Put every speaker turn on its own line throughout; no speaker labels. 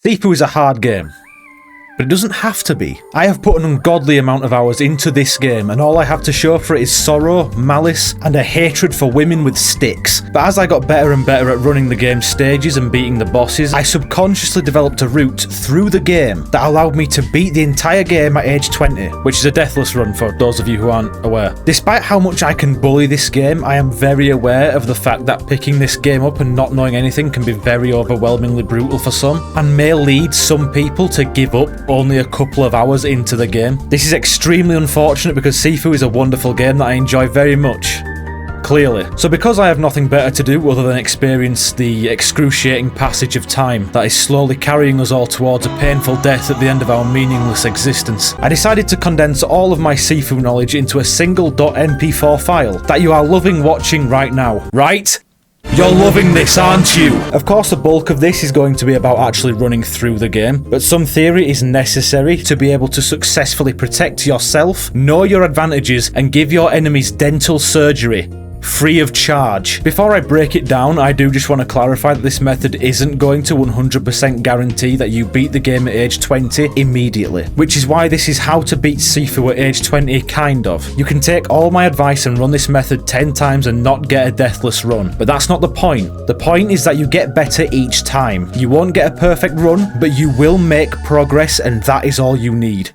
Sifu is a hard game, but it doesn't have to be. I have put an ungodly amount of hours into this game, and all I have to show for it is sorrow, malice, and a hatred for women with sticks. But as I got better and better at running the game stages and beating the bosses, I subconsciously developed a route through the game that allowed me to beat the entire game at age 20, which is a deathless run for those of you who aren't aware. Despite how much I can bully this game, I am very aware of the fact that picking this game up and not knowing anything can be very overwhelmingly brutal for some, and may lead some people to give up only a couple of hours into the game. This is extremely unfortunate because Sifu is a wonderful game that I enjoy very much. Clearly. So because I have nothing better to do other than experience the excruciating passage of time that is slowly carrying us all towards a painful death at the end of our meaningless existence, I decided to condense all of my Sifu knowledge into a single .mp4 file that you are loving watching right now. Right? You're loving this, aren't you? Of course, the bulk of this is going to be about actually running through the game, but some theory is necessary to be able to successfully protect yourself, know your advantages, and give your enemies dental surgery free of charge. Before I break it down, I do just want to clarify that this method isn't going to 100% guarantee that you beat the game at age 20 immediately, which is why this is how to beat Sifu at age 20 kind of. You can take all my advice and run this method 10 times and not get a deathless run, but that's not the point. The point is that you get better each time. You won't get a perfect run, but you will make progress, and that is all you need.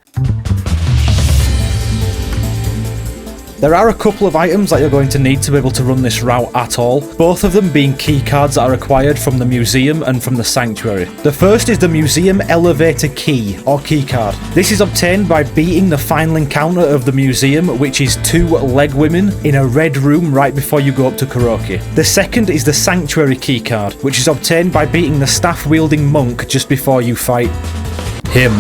There are a couple of items that you're going to need to be able to run this route at all, both of them being keycards that are acquired from the museum and from the sanctuary. The first is the museum elevator key, or keycard. This is obtained by beating the final encounter of the museum, which is 2 leg women in a red room right before you go up to Kuroki. The second is the sanctuary keycard, which is obtained by beating the staff-wielding monk just before you fight him.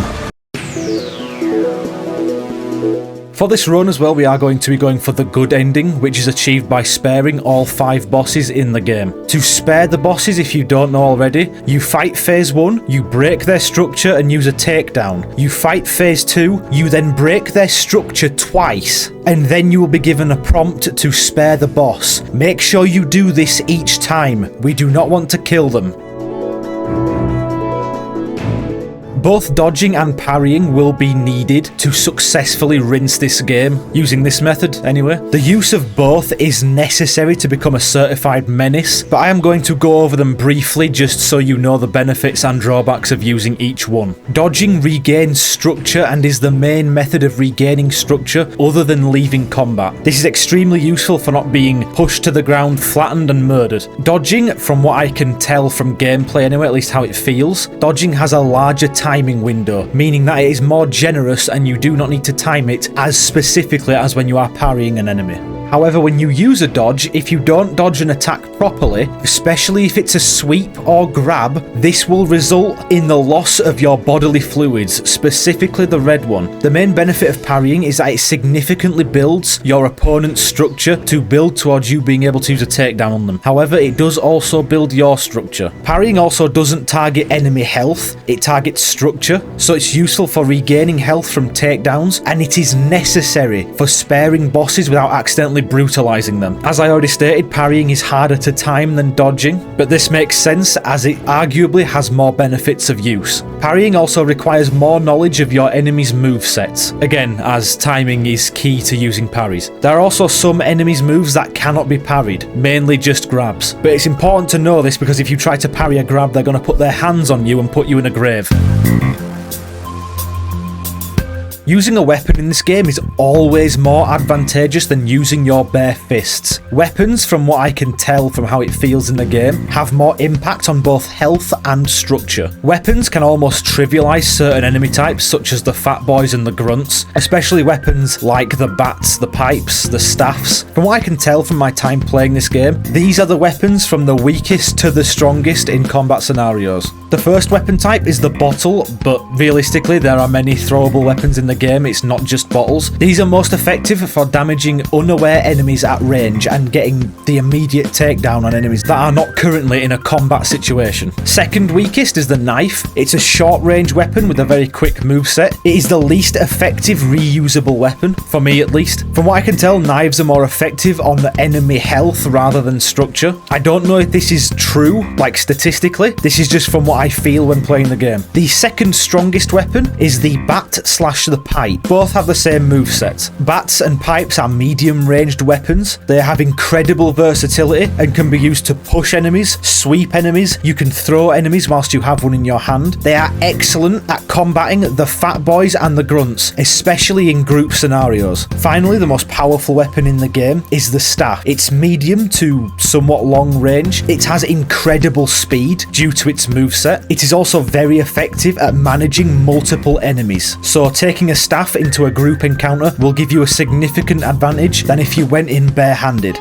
For this run as well, we are going to be going for the good ending, which is achieved by sparing all 5 bosses in the game. To spare the bosses, if you don't know already, you fight phase 1, you break their structure and use a takedown. You fight phase 2, you then break their structure twice, and then you will be given a prompt to spare the boss. Make sure you do this each time. We do not want to kill them. Both dodging and parrying will be needed to successfully rinse this game, using this method anyway. The use of both is necessary to become a certified menace, but I am going to go over them briefly just so you know the benefits and drawbacks of using each one. Dodging regains structure and is the main method of regaining structure other than leaving combat. This is extremely useful for not being pushed to the ground, flattened and murdered. Dodging, from what I can tell from gameplay anyway, at least how it feels, dodging has a larger timing window, meaning that it is more generous and you do not need to time it as specifically as when you are parrying an enemy. However, when you use a dodge, if you don't dodge an attack properly, especially if it's a sweep or grab, this will result in the loss of your bodily fluids, specifically the red one. The main benefit of parrying is that it significantly builds your opponent's structure to build towards you being able to use a takedown on them. However, it does also build your structure. Parrying also doesn't target enemy health, it targets structure, so it's useful for regaining health from takedowns, and it is necessary for sparing bosses without accidentally brutalizing them. As I already stated, parrying is harder to time than dodging, but this makes sense as it arguably has more benefits of use. Parrying also requires more knowledge of your enemy's movesets, again, as timing is key to using parries. There are also some enemies' moves that cannot be parried, mainly just grabs, but it's important to know this because if you try to parry a grab, they're going to put their hands on you and put you in a grave. Using a weapon in this game is always more advantageous than using your bare fists. Weapons, from what I can tell from how it feels in the game, have more impact on both health and structure. Weapons can almost trivialize certain enemy types such as the fat boys and the grunts, especially weapons like the bats, the pipes, the staffs. From what I can tell from my time playing this game, these are the weapons from the weakest to the strongest in combat scenarios. The first weapon type is the bottle, but realistically there are many throwable weapons in the the game, it's not just bottles. These are most effective for damaging unaware enemies at range and getting the immediate takedown on enemies that are not currently in a combat situation. Second weakest is the knife. It's a short range weapon with a very quick moveset. It is the least effective reusable weapon, for me at least. From what I can tell, knives are more effective on the enemy health rather than structure. I don't know if this is true, like statistically. This is just from what I feel when playing the game. The second strongest weapon is the bat/the pipe. Both have the same moveset. Bats and pipes are medium ranged weapons. They have incredible versatility and can be used to push enemies, sweep enemies. You can throw enemies whilst you have one in your hand. They are excellent at combating the fat boys and the grunts, especially in group scenarios. Finally, the most powerful weapon in the game is the staff. It's medium to somewhat long range. It has incredible speed due to its moveset. It is also very effective at managing multiple enemies. So taking a staff into a group encounter will give you a significant advantage than if you went in barehanded.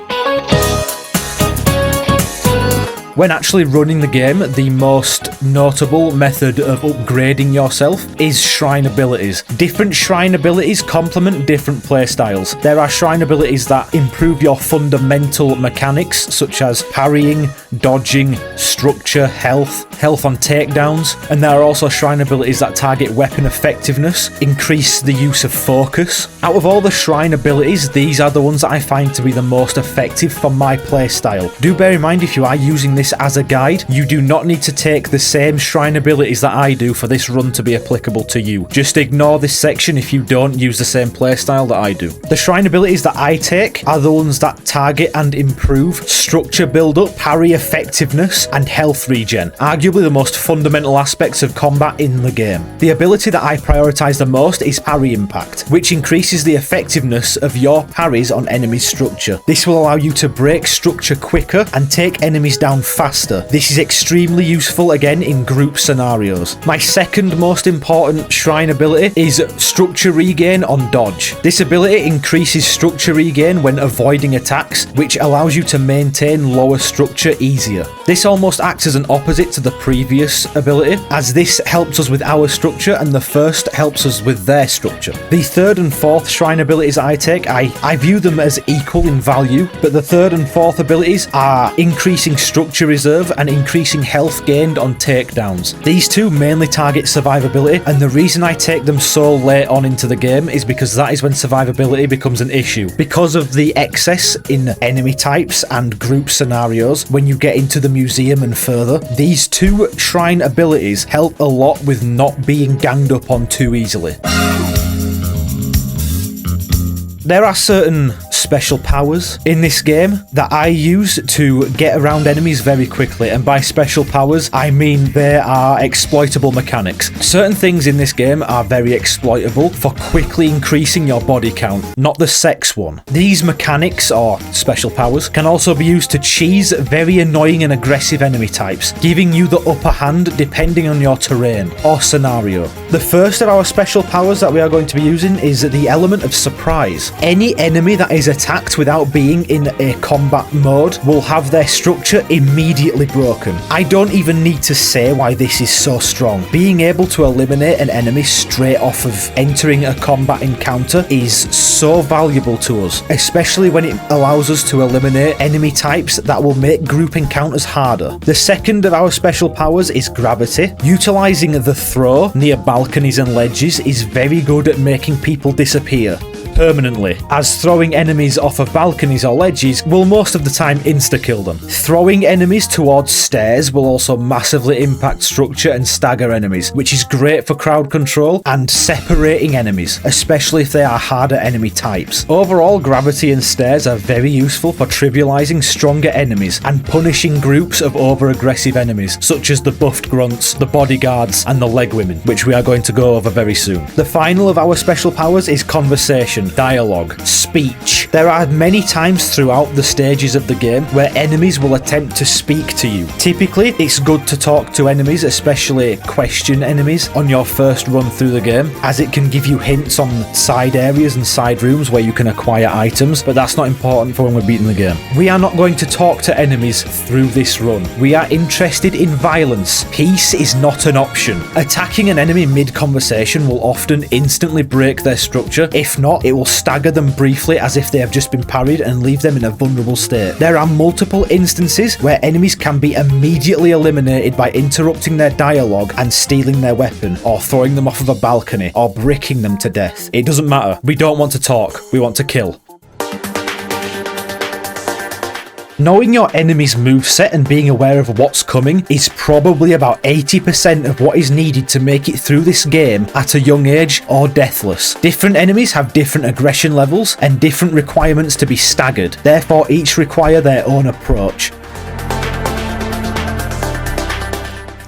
When actually running the game, the most notable method of upgrading yourself is shrine abilities. Different shrine abilities complement different playstyles. There are shrine abilities that improve your fundamental mechanics, such as parrying, dodging, structure, health on takedowns, and there are also shrine abilities that target weapon effectiveness, increase the use of focus. Out of all the shrine abilities, these are the ones that I find to be the most effective for my playstyle. Do bear in mind, if you are using this as a guide, you do not need to take the same shrine abilities that I do for this run to be applicable to you. Just ignore this section if you don't use the same playstyle that I do. The shrine abilities that I take are the ones that target and improve structure build-up, parry effectiveness, and health regen. Arguably the most fundamental aspects of combat in the game. The ability that I prioritize the most is parry impact, which increases the effectiveness of your parries on enemy structure. This will allow you to break structure quicker and take enemies down faster. This is extremely useful again in group scenarios. My second most important shrine ability is structure regain on dodge. This ability increases structure regain when avoiding attacks, which allows you to maintain lower structure easier. This almost acts as an opposite to the previous ability, as this helps us with our structure and the first helps us with their structure. The third and fourth shrine abilities I take, I view them as equal in value, but the third and fourth abilities are increasing structure reserve and increasing health gained on takedowns. These two mainly target survivability, and the reason I take them so late on into the game is because that is when survivability becomes an issue. Because of the excess in enemy types and group scenarios when you get into the museum and further, these two shrine abilities help a lot with not being ganged up on too easily. There are certain special powers in this game that I use to get around enemies very quickly, and by special powers I mean they are exploitable mechanics. Certain things in this game are very exploitable for quickly increasing your body count, not the sex one. These mechanics, or special powers, can also be used to cheese very annoying and aggressive enemy types, giving you the upper hand depending on your terrain or scenario. The first of our special powers that we are going to be using is the element of surprise. Any enemy that is attacked without being in a combat mode will have their structure immediately broken. I don't even need to say why this is so strong. Being able to eliminate an enemy straight off of entering a combat encounter is so valuable to us, especially when it allows us to eliminate enemy types that will make group encounters harder. The second of our special powers is gravity. Utilizing the throw near balconies and ledges is very good at making people disappear permanently, as throwing enemies off of balconies or ledges will most of the time insta-kill them. Throwing enemies towards stairs will also massively impact structure and stagger enemies, which is great for crowd control and separating enemies, especially if they are harder enemy types. Overall, gravity and stairs are very useful for trivializing stronger enemies and punishing groups of over-aggressive enemies, such as the buffed grunts, the bodyguards, and the leg women, which we are going to go over very soon. The final of our special powers is conversation. dialogue, speech. There are many times throughout the stages of the game where enemies will attempt to speak to you. Typically, it's good to talk to enemies, especially question enemies, on your first run through the game, as it can give you hints on side areas and side rooms where you can acquire items, but that's not important for when we're beating the game. We are not going to talk to enemies through this run. We are interested in violence. Peace is not an option. Attacking an enemy mid-conversation will often instantly break their structure. If not, it will stagger them briefly as if they have just been parried and leave them in a vulnerable state. There are multiple instances where enemies can be immediately eliminated by interrupting their dialogue and stealing their weapon, or throwing them off of a balcony, or bricking them to death. It doesn't matter. We don't want to talk. We want to kill. Knowing your enemy's moveset and being aware of what's coming is probably about 80% of what is needed to make it through this game at a young age or deathless. Different enemies have different aggression levels and different requirements to be staggered, therefore each require their own approach.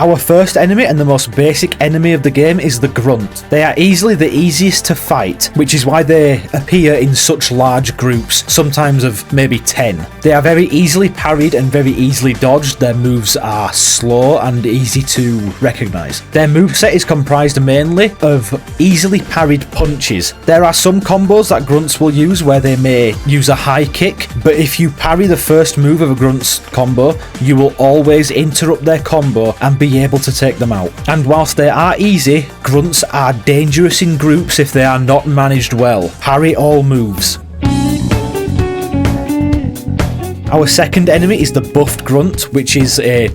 Our first enemy and the most basic enemy of the game is the Grunt. They are easily the easiest to fight, which is why they appear in such large groups, sometimes of maybe 10. They are very easily parried and very easily dodged. Their moves are slow and easy to recognise. Their moveset is comprised mainly of easily parried punches. There are some combos that Grunts will use where they may use a high kick, but if you parry the first move of a Grunt's combo, you will always interrupt their combo and be able to take them out. And whilst they are easy, Grunts are dangerous in groups if they are not managed well. Parry all moves. Our second enemy is the Buffed Grunt, which is a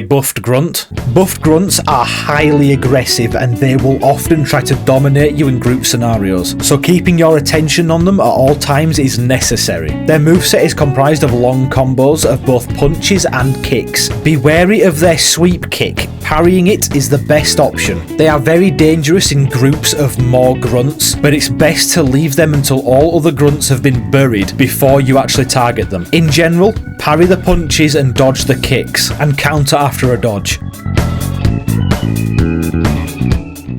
buffed grunt. Buffed grunts are highly aggressive and they will often try to dominate you in group scenarios, so keeping your attention on them at all times is necessary. Their moveset is comprised of long combos of both punches and kicks. Be wary of their sweep kick. Parrying it is the best option. They are very dangerous in groups of more grunts, but it's best to leave them until all other grunts have been buried before you actually target them. In general, parry the punches and dodge the kicks, and counter after a dodge.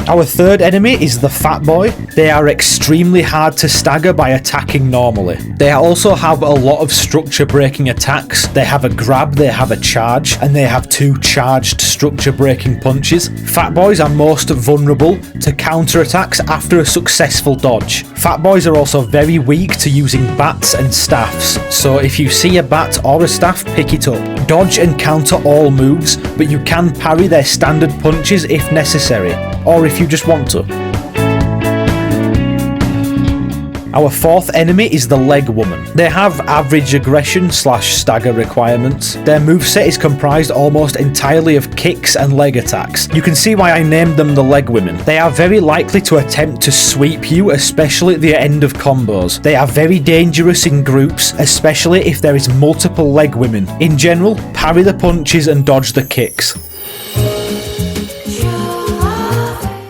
Our third enemy is the Fat Boy. They are extremely hard to stagger by attacking normally. They also have a lot of structure breaking attacks. They have a grab, they have a charge, and they have 2 charged structure breaking punches. Fat Boys are most vulnerable to counter attacks after a successful dodge. Fat Boys are also very weak to using bats and staffs, so if you see a bat or a staff, pick it up. Dodge and counter all moves, but you can parry their standard punches if necessary, or if you just want to. Our fourth enemy is the Leg Woman. They have average aggression / stagger requirements. Their moveset is comprised almost entirely of kicks and leg attacks. You can see why I named them the Leg Women. They are very likely to attempt to sweep you, especially at the end of combos. They are very dangerous in groups, especially if there is multiple Leg Women. In general, parry the punches and dodge the kicks.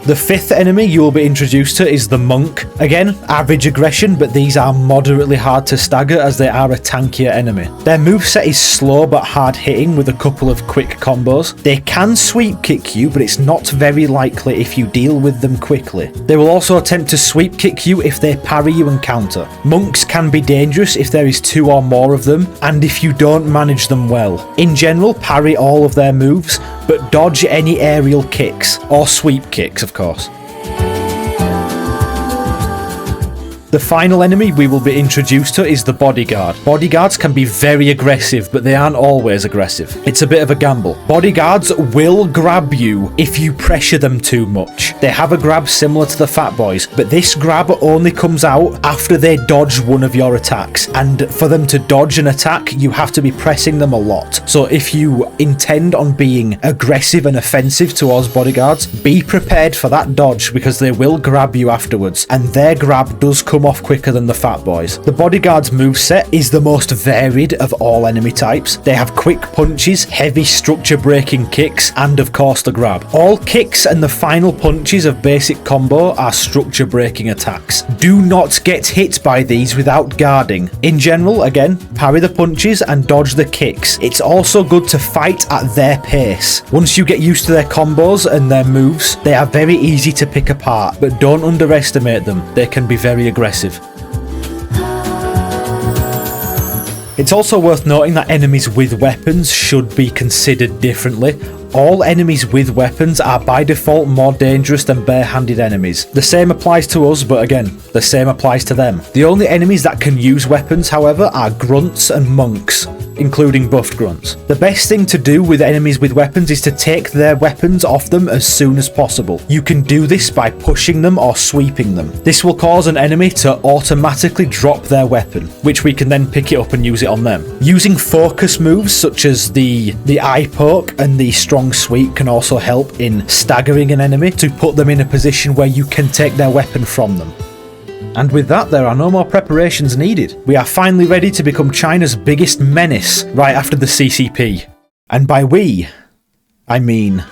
The fifth enemy you will be introduced to is the Monk. Again, average aggression, but these are moderately hard to stagger as they are a tankier enemy. Their moveset is slow but hard hitting with a couple of quick combos. They can sweep kick you, but it's not very likely if you deal with them quickly. They will also attempt to sweep kick you if they parry you and counter. Monks can be dangerous if there is 2 or more of them, and if you don't manage them well. In general, parry all of their moves, but dodge any aerial kicks, or sweep kicks of course. The final enemy we will be introduced to is the Bodyguard. Bodyguards can be very aggressive, but they aren't always aggressive. It's a bit of a gamble. Bodyguards will grab you if you pressure them too much. They have a grab similar to the Fat Boys, but this grab only comes out after they dodge one of your attacks. And for them to dodge an attack, you have to be pressing them a lot. So if you intend on being aggressive and offensive towards Bodyguards, be prepared for that dodge because they will grab you afterwards, and their grab does come off quicker than the Fat Boys. The Bodyguard's moveset is the most varied of all enemy types. They have quick punches, heavy structure breaking kicks, and of course the grab. All kicks and the final punches of basic combo are structure breaking attacks. Do not get hit by these without guarding. In general, again, parry the punches and dodge the kicks. It's also good to fight at their pace. Once you get used to their combos and their moves, they are very easy to pick apart, but don't underestimate them. They can be very aggressive. It's also worth noting that enemies with weapons should be considered differently. All enemies with weapons are by default more dangerous than bare-handed enemies. The same applies to us, but again, the same applies to them. The only enemies that can use weapons, however, are grunts and monks, including buffed grunts. The best thing to do with enemies with weapons is to take their weapons off them as soon as possible. You can do this by pushing them or sweeping them. This will cause an enemy to automatically drop their weapon, which we can then pick it up and use it on them. Using focus moves such as the eye poke and the strong sweep can also help in staggering an enemy to put them in a position where you can take their weapon from them. And with that, there are no more preparations needed. We are finally ready to become China's biggest menace right after the CCP. And by we, I mean...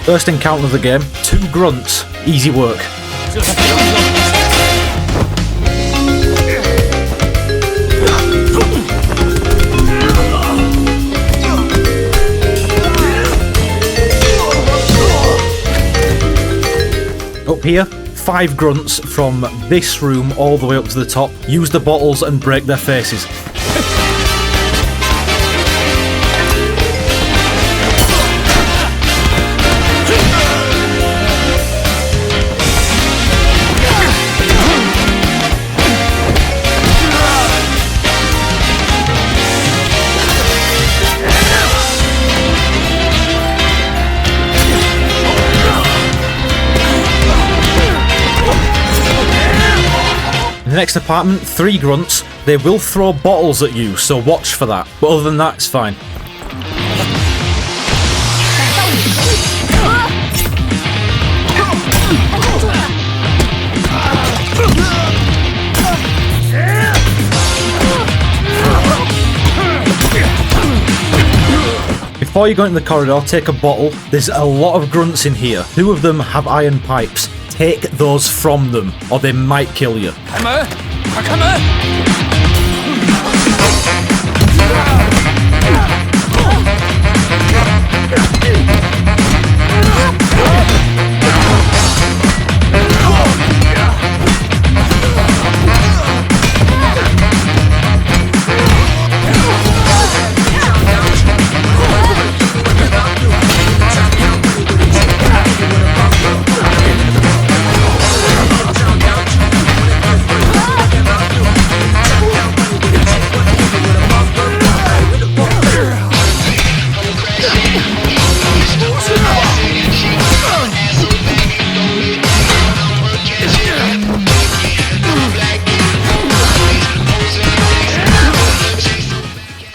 First encounter of the game, 2 grunts, easy work. Up here, 5 grunts from this room all the way up to the top. Use the bottles and break their faces. In the next apartment, 3 grunts. They will throw bottles at you, so watch for that. But other than that, it's fine. Before you go into the corridor, take a bottle. There's a lot of grunts in here. 2 of them have iron pipes. Take those from them, or they might kill you.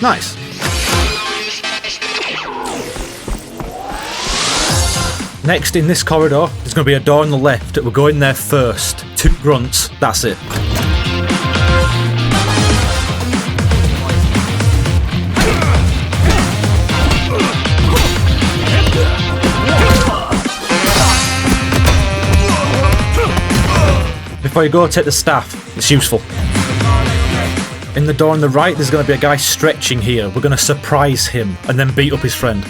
Nice. Next, in this corridor, there's going to be a door on the left. We're going there first. 2 grunts, that's it. Before you go, take the staff. It's useful. In the door on the right, there's going to be a guy stretching here. We're going to surprise him and then beat up his friend.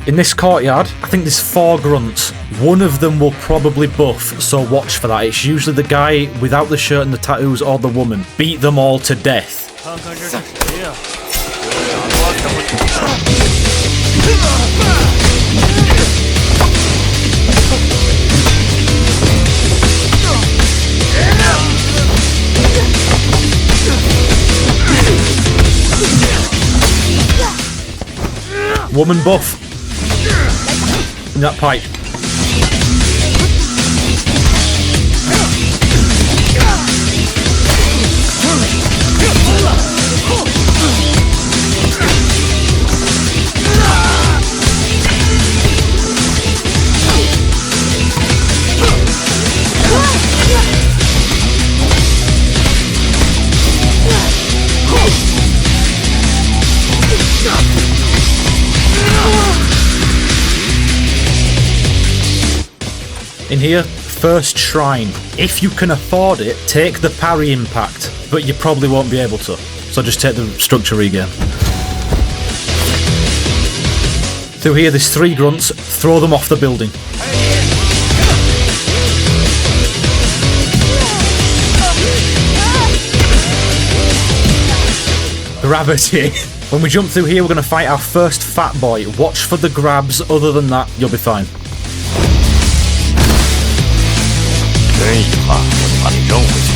In this courtyard, I think there's 4 grunts. One of them will probably buff, so watch for that. It's usually the guy without the shirt and the tattoos or the woman. Beat them all to death. Woman buff. that pipe. In here, first shrine. If you can afford it, take the parry impact, but you probably won't be able to. So just take the structure regain. Through here, there's 3 grunts. Throw them off the building. Gravity. When we jump through here, we're going to fight our first fat boy. Watch for the grabs. Other than that, you'll be fine.
真遗憾，我得把你扔回去。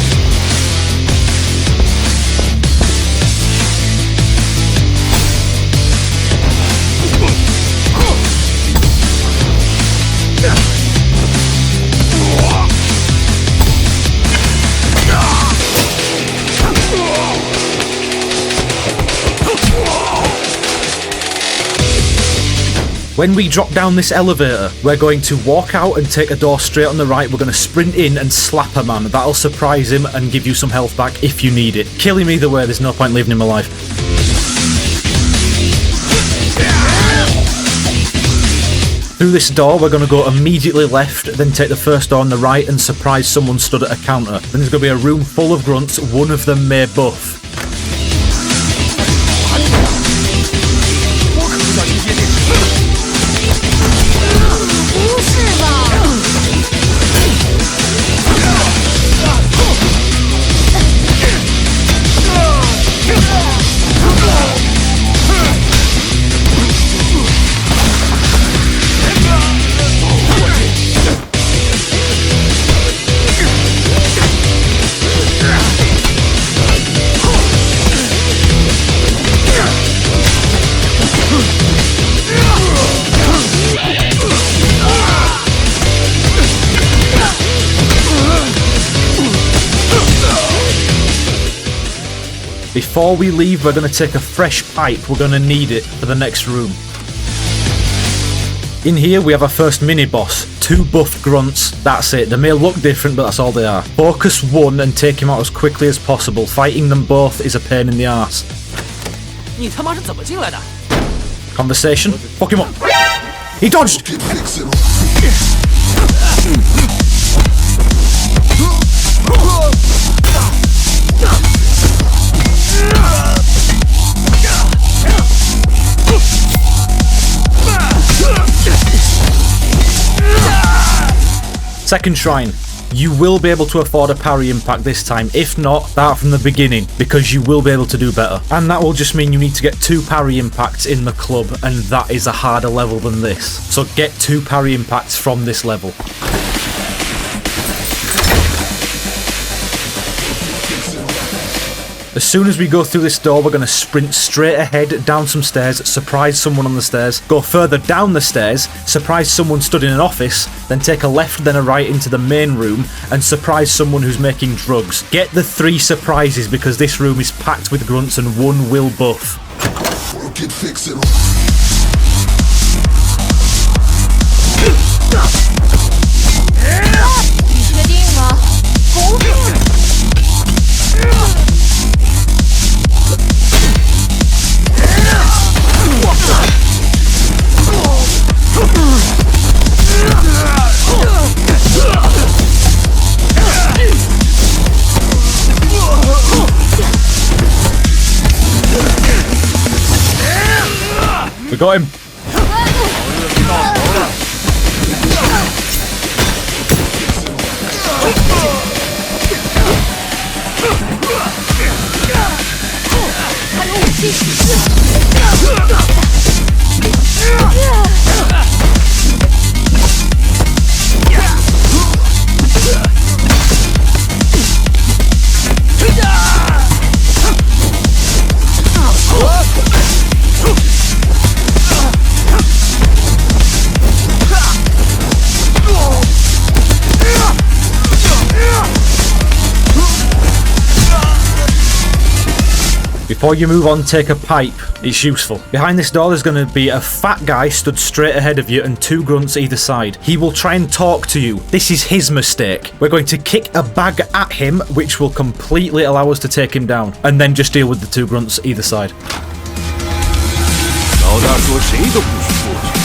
When we drop down this elevator, we're going to walk out and take a door straight on the right. We're going to sprint in and slap a man. That'll surprise him and give you some health back if you need it. Kill him either way, there's no point leaving him alive. Through this door, we're going to go immediately left, then take the first door on the right and surprise someone stood at a counter. Then there's going to be a room full of grunts, one of them may buff. Before we leave, we're going to take a fresh pipe. We're going to need it for the next room. In here, we have our first mini-boss. 2 buff grunts. That's it. They may look different, but that's all they are. Focus 1 and take him out as quickly as possible. Fighting them both is a pain in the arse.
你他妈是怎么进来的？
Conversation. Fuck him up. He dodged! Second shrine. You will be able to afford a parry impact this time. If not, start from the beginning, because you will be able to do better. And that will just mean you need to get 2 parry impacts in the club, and that is a harder level than this. So get 2 parry impacts from this level. As soon as we go through this door, we're going to sprint straight ahead, down some stairs, surprise someone on the stairs, go further down the stairs, surprise someone stood in an office, then take a left then a right into the main room, and surprise someone who's making drugs. Get the 3 surprises because this room is packed with grunts and 1 will buff. We got him. Before you move on, take a pipe. It's useful. Behind this door, there's going to be a fat guy stood straight ahead of you and 2 grunts either side. He will try and talk to you. This is his mistake. We're going to kick a bag at him, which will completely allow us to take him down, and then just deal with the 2 grunts either side.
老大说谁都不许过去。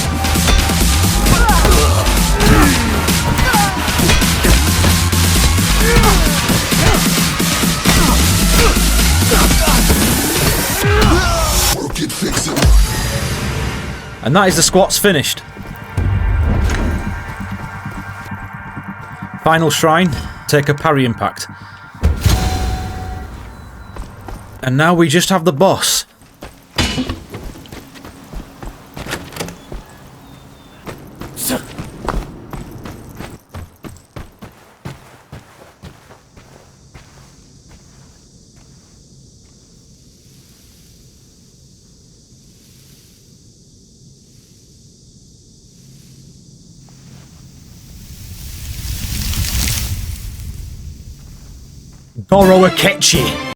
And that is the squats finished. Final shrine, take a parry impact. And now we just have the boss. Goro Akechi.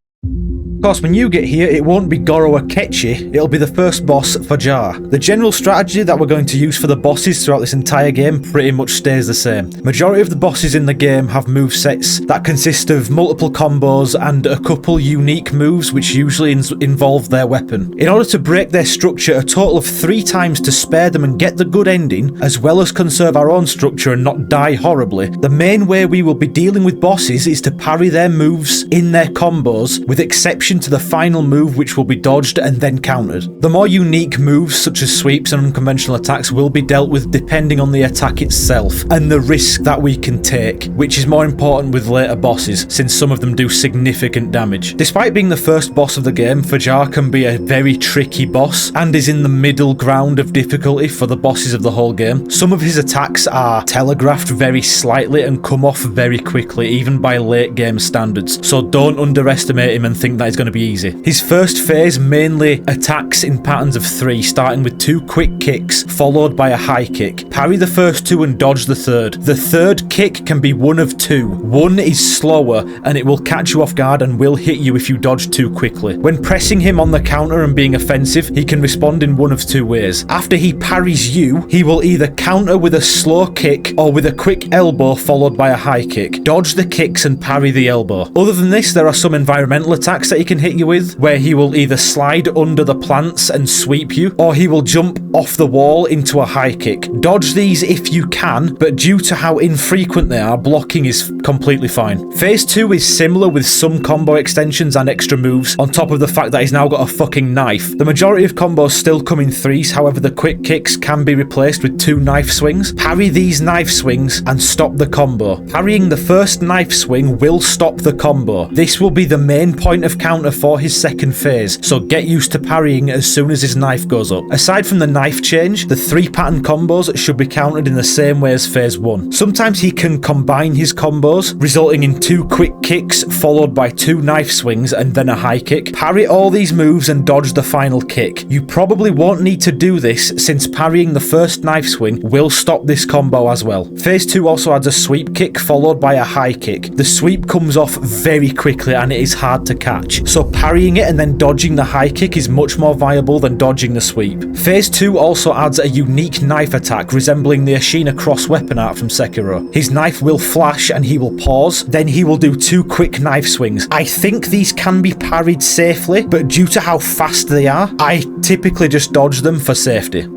Of course, when you get here, it won't be Goro Akechi, it'll be the first boss, Fajar. The general strategy that we're going to use for the bosses throughout this entire game pretty much stays the same. Majority of the bosses in the game have movesets that consist of multiple combos and a couple unique moves which usually involve their weapon. In order to break their structure a total of 3 times to spare them and get the good ending, as well as conserve our own structure and not die horribly, the main way we will be dealing with bosses is to parry their moves in their combos, with exception to the final move which will be dodged and then countered. The more unique moves such as sweeps and unconventional attacks will be dealt with depending on the attack itself and the risk that we can take, which is more important with later bosses since some of them do significant damage. Despite being the first boss of the game, Fajar can be a very tricky boss and is in the middle ground of difficulty for the bosses of the whole game. Some of his attacks are telegraphed very slightly and come off very quickly, even by late game standards, so don't underestimate him and think that he's going to be easy. His first phase mainly attacks in patterns of 3, starting with 2 quick kicks followed by a high kick. Parry the first 2 and dodge the third. The third kick can be one of 2. One is slower and it will catch you off guard and will hit you if you dodge too quickly. When pressing him on the counter and being offensive, he can respond in one of 2 ways. After he parries you, he will either counter with a slow kick or with a quick elbow followed by a high kick. Dodge the kicks and parry the elbow. Other than this, there are some environmental attacks that he can hit you with, where he will either slide under the plants and sweep you, or he will jump off the wall into a high kick. Dodge these if you can, but due to how infrequent they are, blocking is completely fine. Phase 2 is similar with some combo extensions and extra moves, on top of the fact that he's now got a fucking knife. The majority of combos still come in 3s, however the quick kicks can be replaced with 2 knife swings. Parry these knife swings and stop the combo. Parrying the first knife swing will stop the combo. This will be the main point of counter for his second phase, so get used to parrying as soon as his knife goes up. Aside from the knife change, the 3 pattern combos should be countered in the same way as phase 1. Sometimes he can combine his combos, resulting in 2 quick kicks followed by 2 knife swings and then a high kick. Parry all these moves and dodge the final kick. You probably won't need to do this since parrying the first knife swing will stop this combo as well. Phase 2 also adds a sweep kick followed by a high kick. The sweep comes off very quickly and it is hard to catch, so parrying it and then dodging the high kick is much more viable than dodging the sweep. Phase 2 also adds a unique knife attack resembling the Ashina cross weapon art from Sekiro. His knife will flash and he will pause, then he will do 2 quick knife swings. I think these can be parried safely, but due to how fast they are, I typically just dodge them for safety.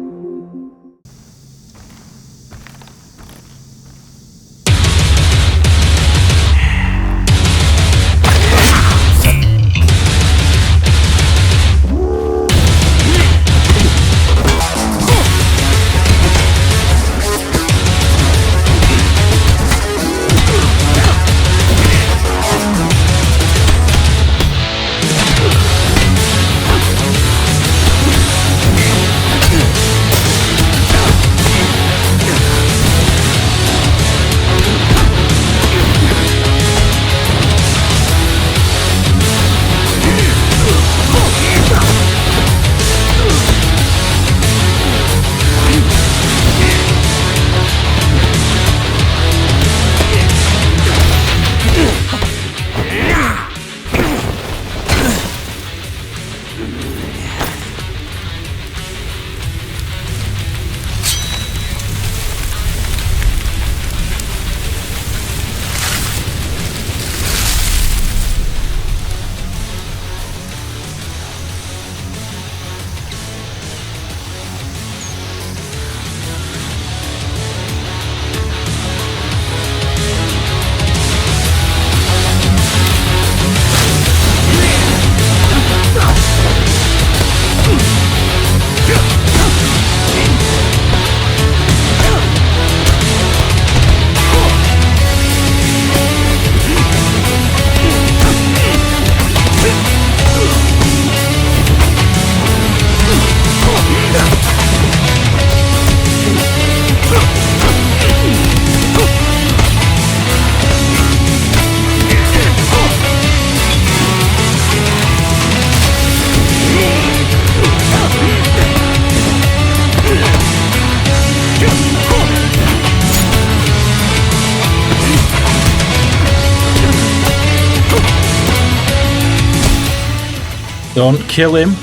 Don't kill him.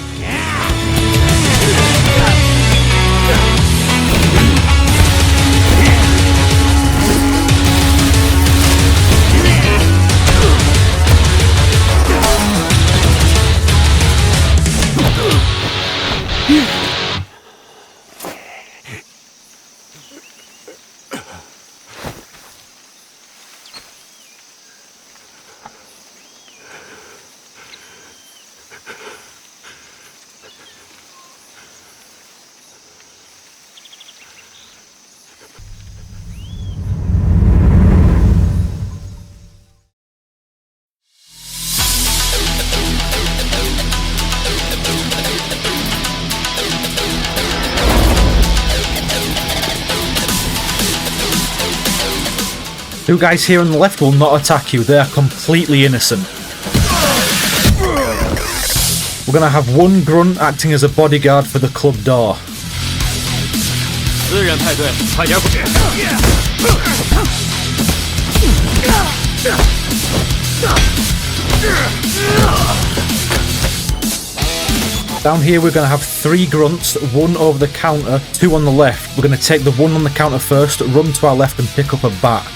Two guys here on the left will not attack you, they are completely innocent. We're going to have one grunt acting as a bodyguard for the club door.
私人派对，快点滚！
Down here we're going to have 3 grunts, 1 over the counter, 2 on the left. We're going to take the 1 on the counter first, run to our left and pick up a bat.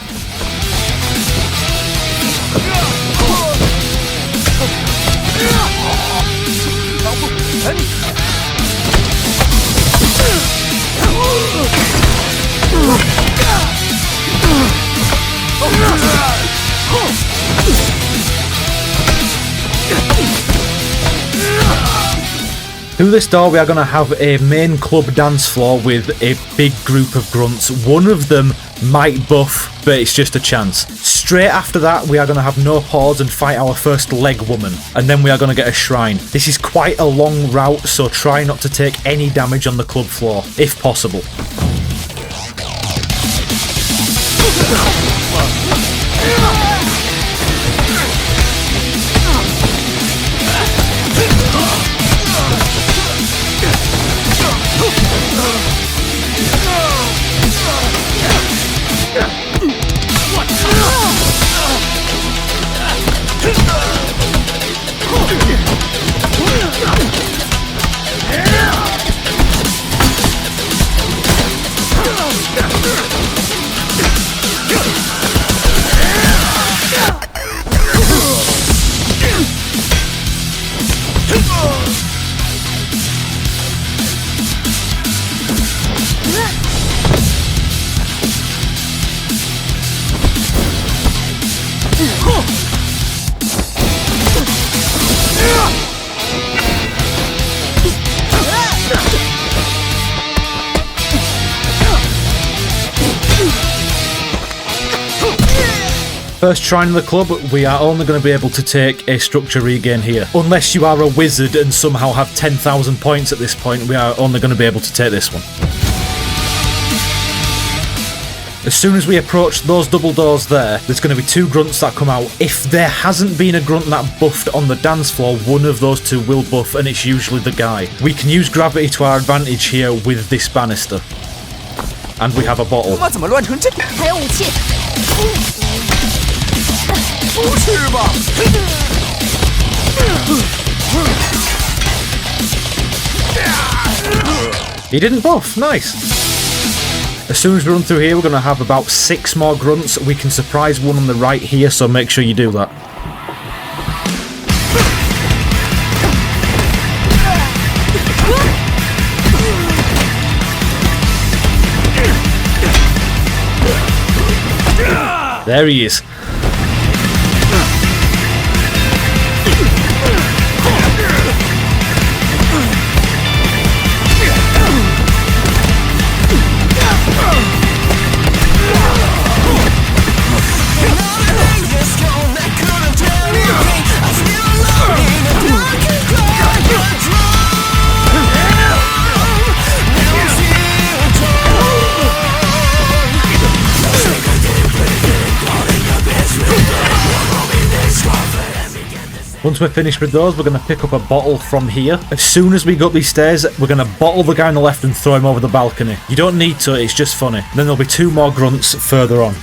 Through this door we are going to have a main club dance floor with a big group of grunts. One of them might buff, but it's just a chance. Straight after that we are going to have no pause and fight our first leg woman, and then we are going to get a shrine. This is quite a long route, so try not to take any damage on the club floor, if possible. First shrine in the club, we are only going to be able to take a structure regain here. Unless you are a wizard and somehow have 10,000 points at this point, we are only going to be able to take this one. As soon as we approach those double doors there's going to be 2 grunts that come out. If there hasn't been a grunt that buffed on the dance floor, one of those 2 will buff, and it's usually the guy. We can use gravity to our advantage here with this banister. And we have a bottle.
怎么乱成这？还有武器。不是吧？
He didn't buff, nice. As soon as we run through here, we're going to have about 6 more grunts. We can surprise one on the right here, so make sure you do that. There he is. Once we're finished with those, we're going to pick up a bottle from here. As soon as we go up these stairs, we're going to bottle the guy on the left and throw him over the balcony. You don't need to, it's just funny. Then there'll be 2 more grunts further on.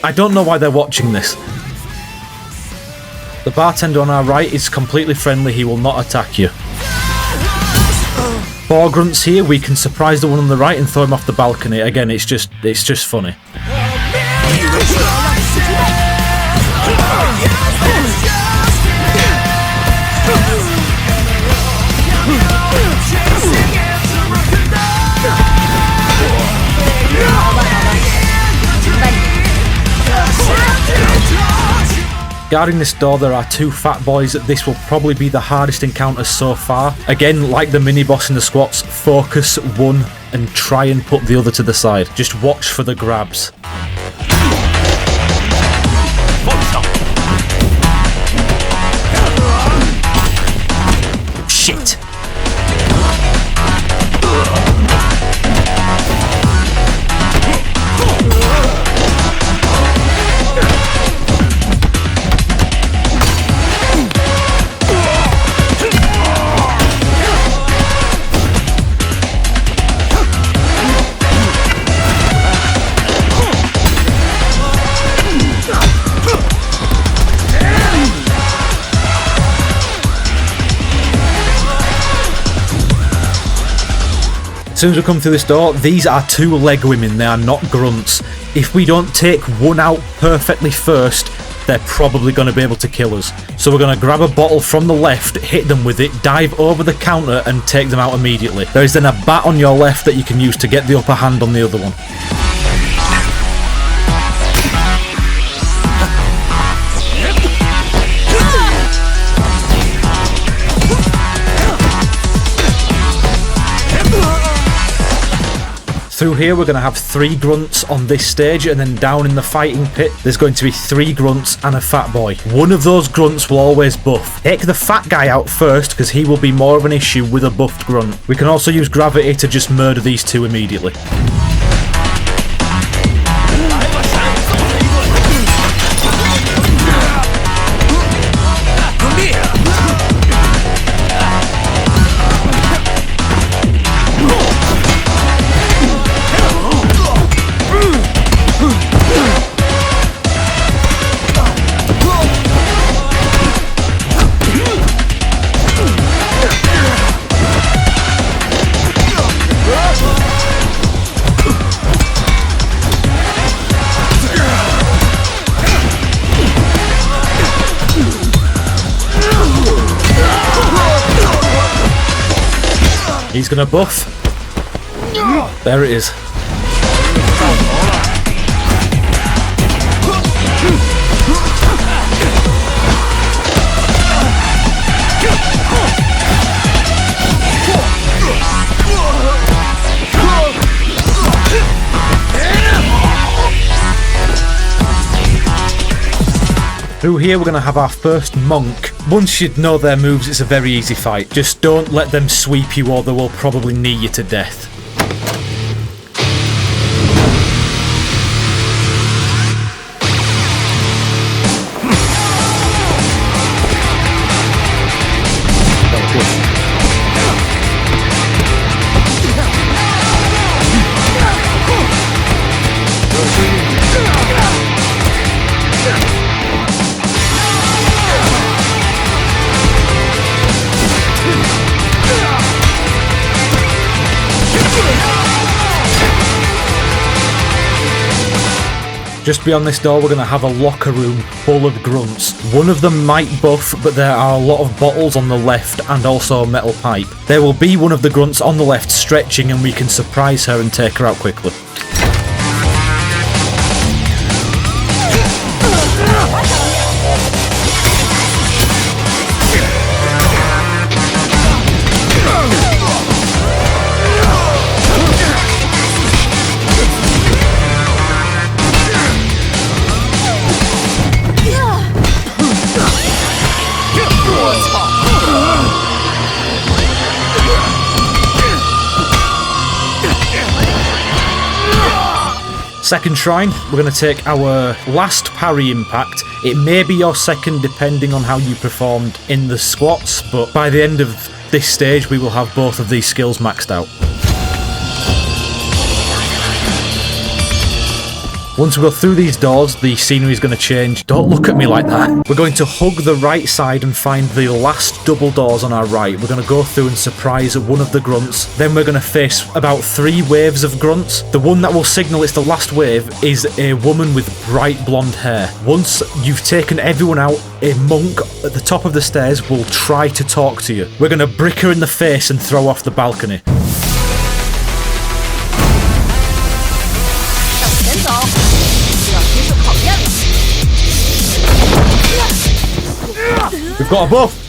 I don't know why they're watching this. The bartender on our right is completely friendly, he will not attack you. 4 grunts here, we can surprise the one on the right and throw him off the balcony. Again, it's just funny. Guarding this door, there are 2 fat boys. This will probably be the hardest encounter so far. Again, like the mini-boss in the squats, focus one and try and put the other to the side. Just watch for the grabs. Shit! As soon as we come through this door, these are 2 leg women, they are not grunts. If we don't take one out perfectly first, they're probably going to be able to kill us. So we're going to grab a bottle from the left, hit them with it, dive over the counter and take them out immediately. There is then a bat on your left that you can use to get the upper hand on the other one. Through here we're going to have 3 grunts on this stage, and then down in the fighting pit there's going to be 3 grunts and a fat boy. One of those grunts will always buff. Take the fat guy out first because he will be more of an issue with a buffed grunt. We can also use gravity to just murder these 2 immediately. He's gonna buff. There it is. Through here we're going to have our first monk. Once you know their moves, it's a very easy fight. Just don't let them sweep you or they will probably knee you to death. Just beyond this door, we're going to have a locker room full of grunts. One of them might buff, but there are a lot of bottles on the left and also a metal pipe. There will be one of the grunts on the left stretching and we can surprise her and take her out quickly. Second shrine, we're going to take our last parry impact. It may be your second depending on how you performed in the squats, but by the end of this stage we will have both of these skills maxed out. Once we go through these doors, the scenery is going to change. Don't look at me like that. We're going to hug the right side and find the last double doors on our right. We're going to go through and surprise one of the grunts. Then we're going to face about 3 waves of grunts. The one that will signal it's the last wave is a woman with bright blonde hair. Once you've taken everyone out, a monk at the top of the stairs will try to talk to you. We're going to brick her in the face and throw off the balcony. We've got a buff!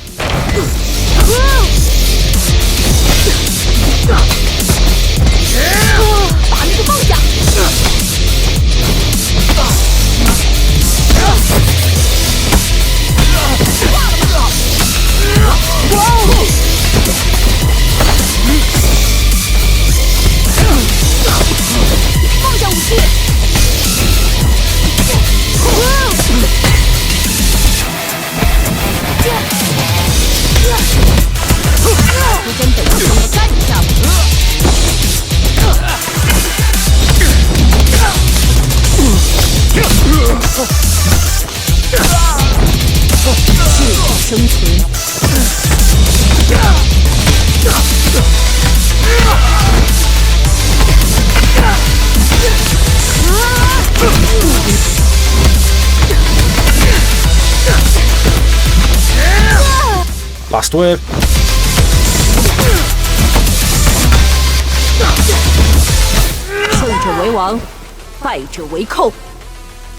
Last wave.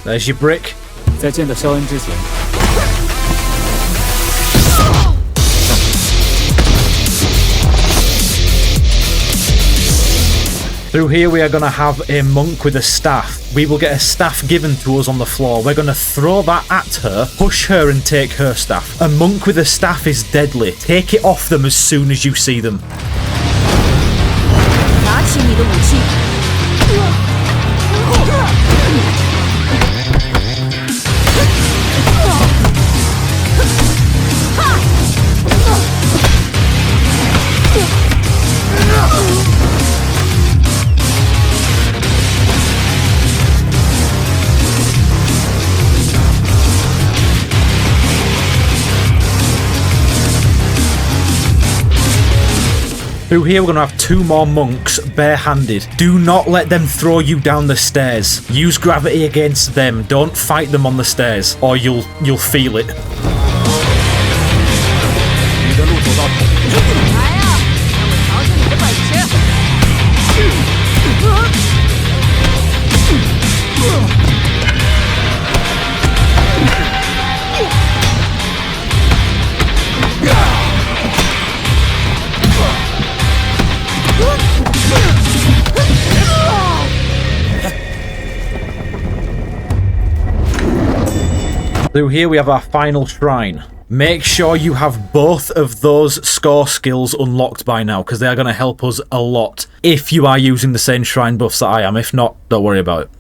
There's your brick.
在见到肖恩之前，
Through here we are going to have a monk with a staff. We will get a staff given to us on the floor. We're going to throw that at her, push her and take her staff. A monk with a staff is deadly. Take it off them as soon as you see them.
拿起你的武器。
Through here we're going to have 2 more monks barehanded. Do not let them throw you down the stairs. Use gravity against them. Don't fight them on the stairs or you'll feel it.
你的路走到头。
来啊，让我瞧瞧你的本事。
Through here we have our final shrine. Make sure you have both of those score skills unlocked by now, because they are going to help us a lot if you are using the same shrine buffs that I am. If not, don't worry about it.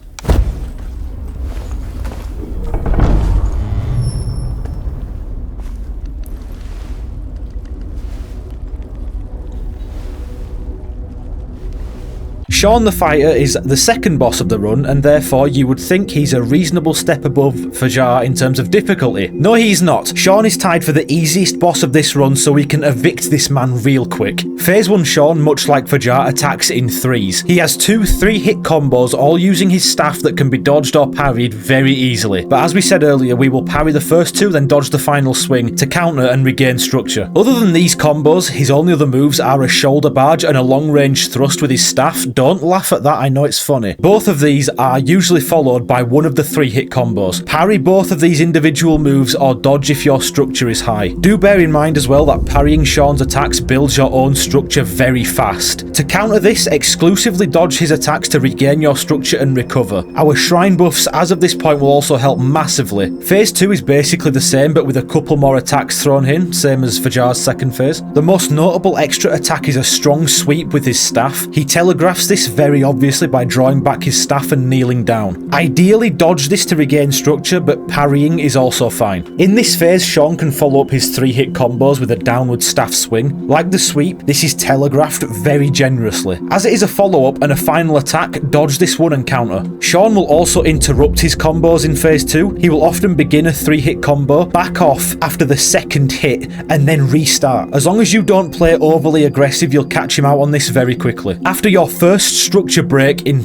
Sean the Fighter is the second boss of the run, and therefore you would think he's a reasonable step above Fajar in terms of difficulty. No, he's not. Sean is tied for the easiest boss of this run, so we can evict this man real quick. Phase 1 Sean, much like Fajar, attacks in 3s. He has 2 3-hit combos, all using his staff that can be dodged or parried very easily. But as we said earlier, we will parry the first 2, then dodge the final swing to counter and regain structure. Other than these combos, his only other moves are a shoulder barge and a long-range thrust with his staff. Don't laugh at that, I know it's funny. Both of these are usually followed by one of the 3-hit combos. Parry both of these individual moves or dodge if your structure is high. Do bear in mind as well that parrying Sean's attacks builds your own structure very fast. To counter this, exclusively dodge his attacks to regain your structure and recover. Our shrine buffs as of this point will also help massively. Phase 2 is basically the same but with a couple more attacks thrown in, same as Fajar's second phase. The most notable extra attack is a strong sweep with his staff. He telegraphs this this very obviously by drawing back his staff and kneeling down. Ideally dodge this to regain structure, but parrying is also fine. In this phase, Sean can follow up his 3-hit combos with a downward staff swing. Like the sweep, this is telegraphed very generously. As it is a follow-up and a final attack, dodge this one and counter. Sean will also interrupt his combos in phase 2. He will often begin a 3-hit combo, back off after the second hit, and then restart. As long as you don't play overly aggressive, you'll catch him out on this very quickly. After your first structure break in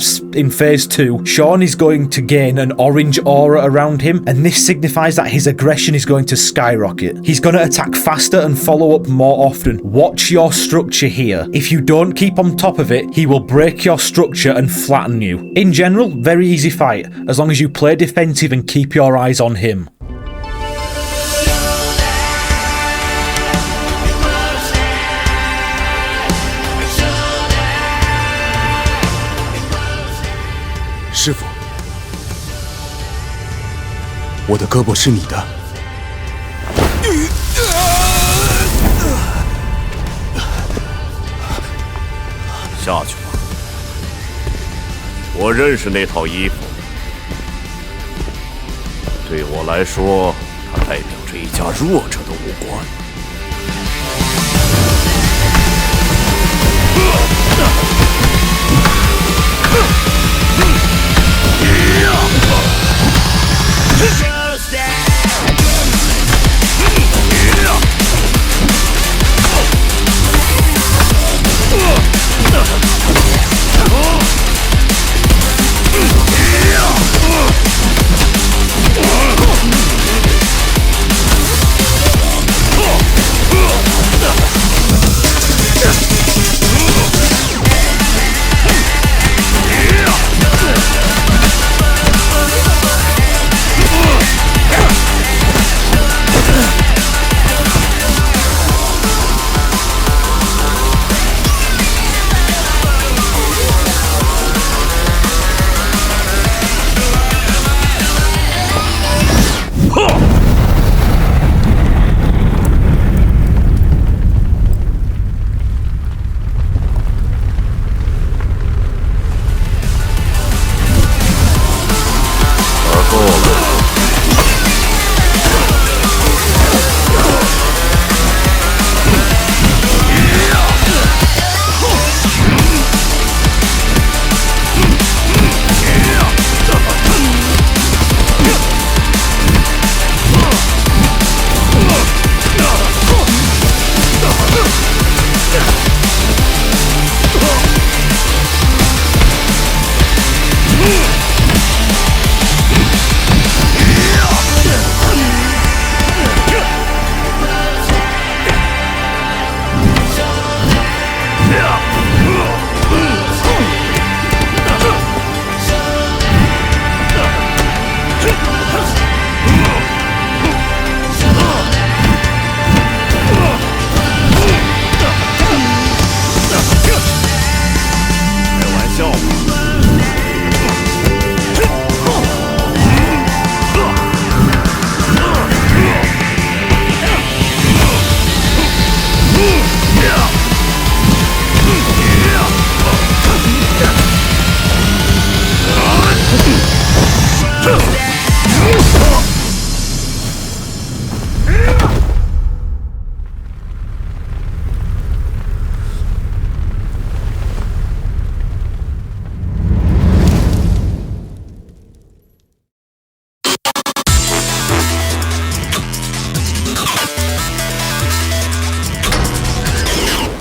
phase 2, Sean is going to gain an orange aura around him, and this signifies that his aggression is going to skyrocket. He's going to attack faster and follow up more often. Watch your structure here. If you don't keep on top of it, he will break your structure and flatten you. In general, very easy fight, as long as you play defensive and keep your eyes on him.
Sifu, 我的胳膊是你的。
下去吧，我认识那套衣服，对我来说，它代表着一家弱者的武馆。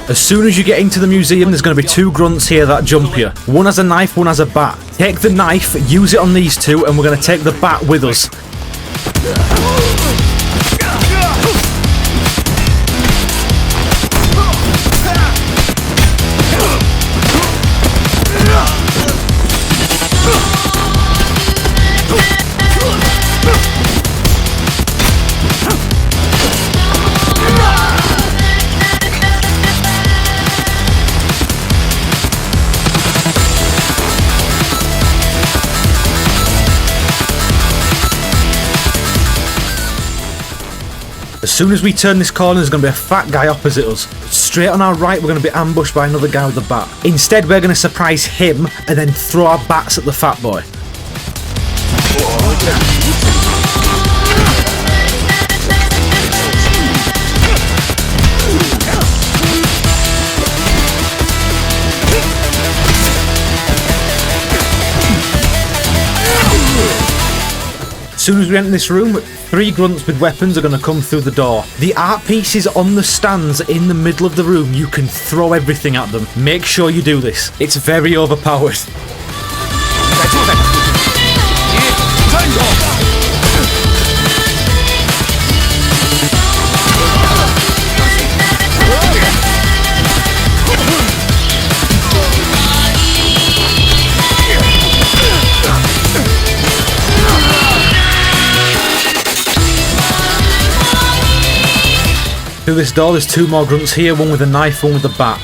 As soon as you get into the museum, there's going to be 2 grunts here that jump you. One has a knife, one has a bat. Take the knife, use it on these 2, and we're going to take the bat with us. As soon as we turn this corner, there's going to be a fat guy opposite us. Straight on our right, we're going to be ambushed by another guy with a bat. Instead, we're going to surprise him and then throw our bats at the fat boy. As soon as we enter this room, 3 grunts with weapons are going to come through the door. The art pieces on the stands in the middle of the room, you can throw everything at them. Make sure you do this. It's very overpowered. Through this door, there's 2 more grunts here, one with a knife, one with a bat.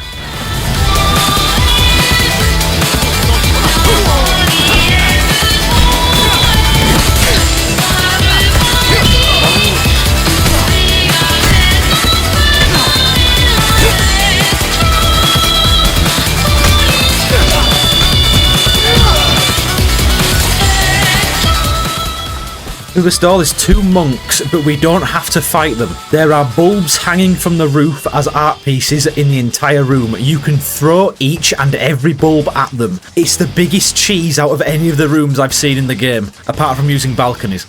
Through this door, there's 2 monks, but we don't have to fight them. There are bulbs hanging from the roof as art pieces in the entire room. You can throw each and every bulb at them. It's the biggest cheese out of any of the rooms I've seen in the game, apart from using balconies.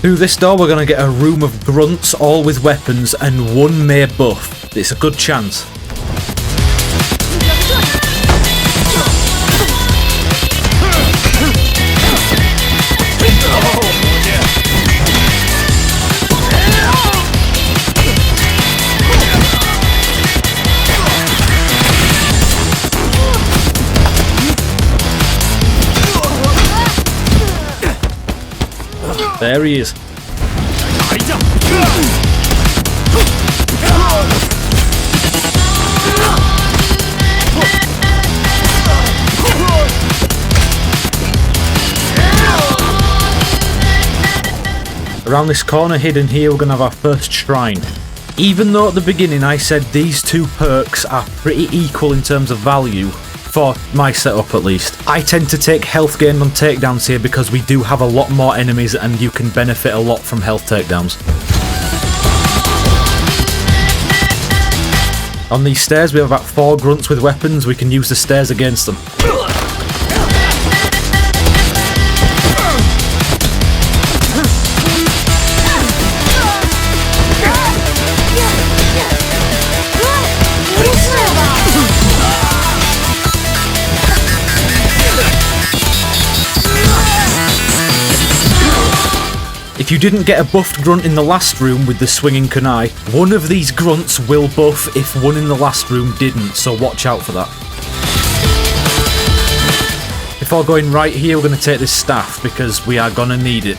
Through this door, we're going to get a room of grunts, all with weapons, and 1 may buff. It's a good chance. There he is. Around this corner hidden here, we're going to have our first shrine. Even though at the beginning I said these 2 perks are pretty equal in terms of value, for my setup at least, I tend to take health gained on takedowns here because we do have a lot more enemies and you can benefit a lot from health takedowns. On these stairs we have about 4 grunts with weapons. We can use the stairs against them. If you didn't get a buffed grunt in the last room with the swinging kunai, one of these grunts will buff if one in the last room didn't, so watch out for that. Before going right here, we're going to take this staff because we are going to need it.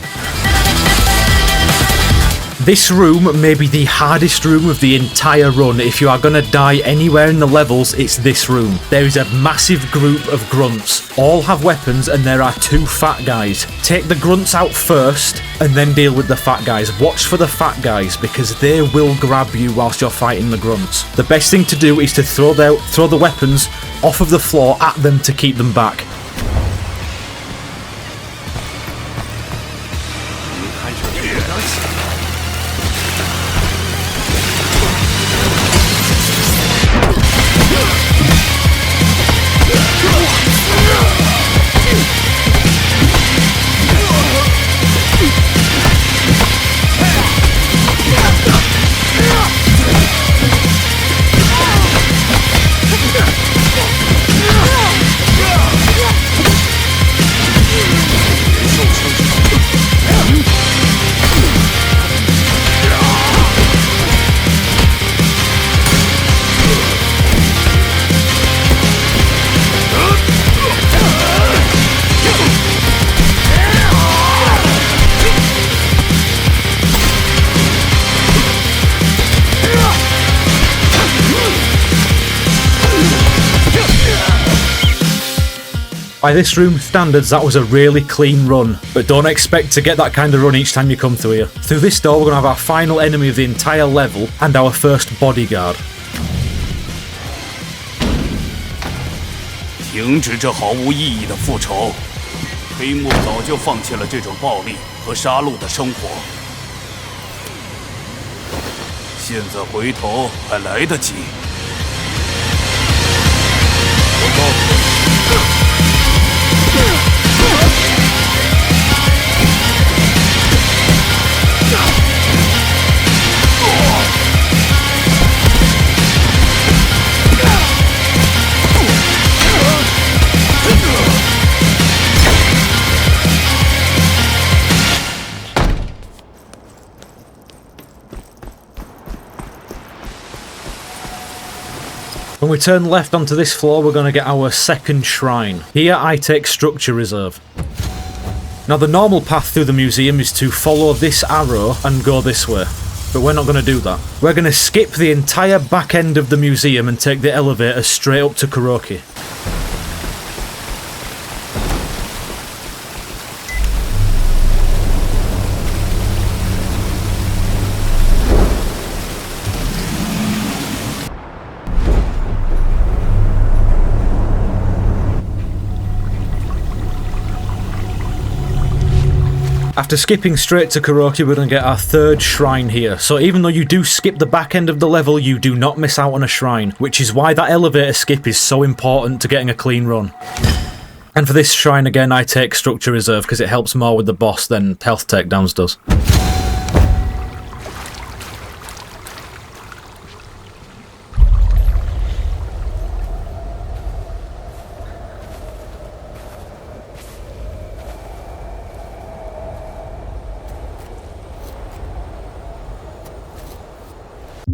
This room may be the hardest room of the entire run. If you are going to die anywhere in the levels, it's this room. There is a massive group of grunts. All have weapons and there are 2 fat guys. Take the grunts out first and then deal with the fat guys. Watch for the fat guys because they will grab you whilst you're fighting the grunts. The best thing to do is to throw the weapons off of the floor at them to keep them back. By this room standards, that was a really clean run, but don't expect to get that kind of run each time you come through here. Through this door, we're going to have our final enemy of the entire level and our first bodyguard.
停止这毫无意义的复仇。黑幕早就放弃了这种暴力和杀戮的生活，现在回头还来得及。
When we turn left onto this floor, we're going to get our second shrine. Here I take structure reserve. Now the normal path through the museum is to follow this arrow and go this way, but we're not going to do that. We're going to skip the entire back end of the museum and take the elevator straight up to Kuroki. After skipping straight to Kuroki, we're going to get our third shrine here. So even though you do skip the back end of the level, you do not miss out on a shrine, which is why that elevator skip is so important to getting a clean run. And for this shrine again, I take structure reserve because it helps more with the boss than health takedowns does.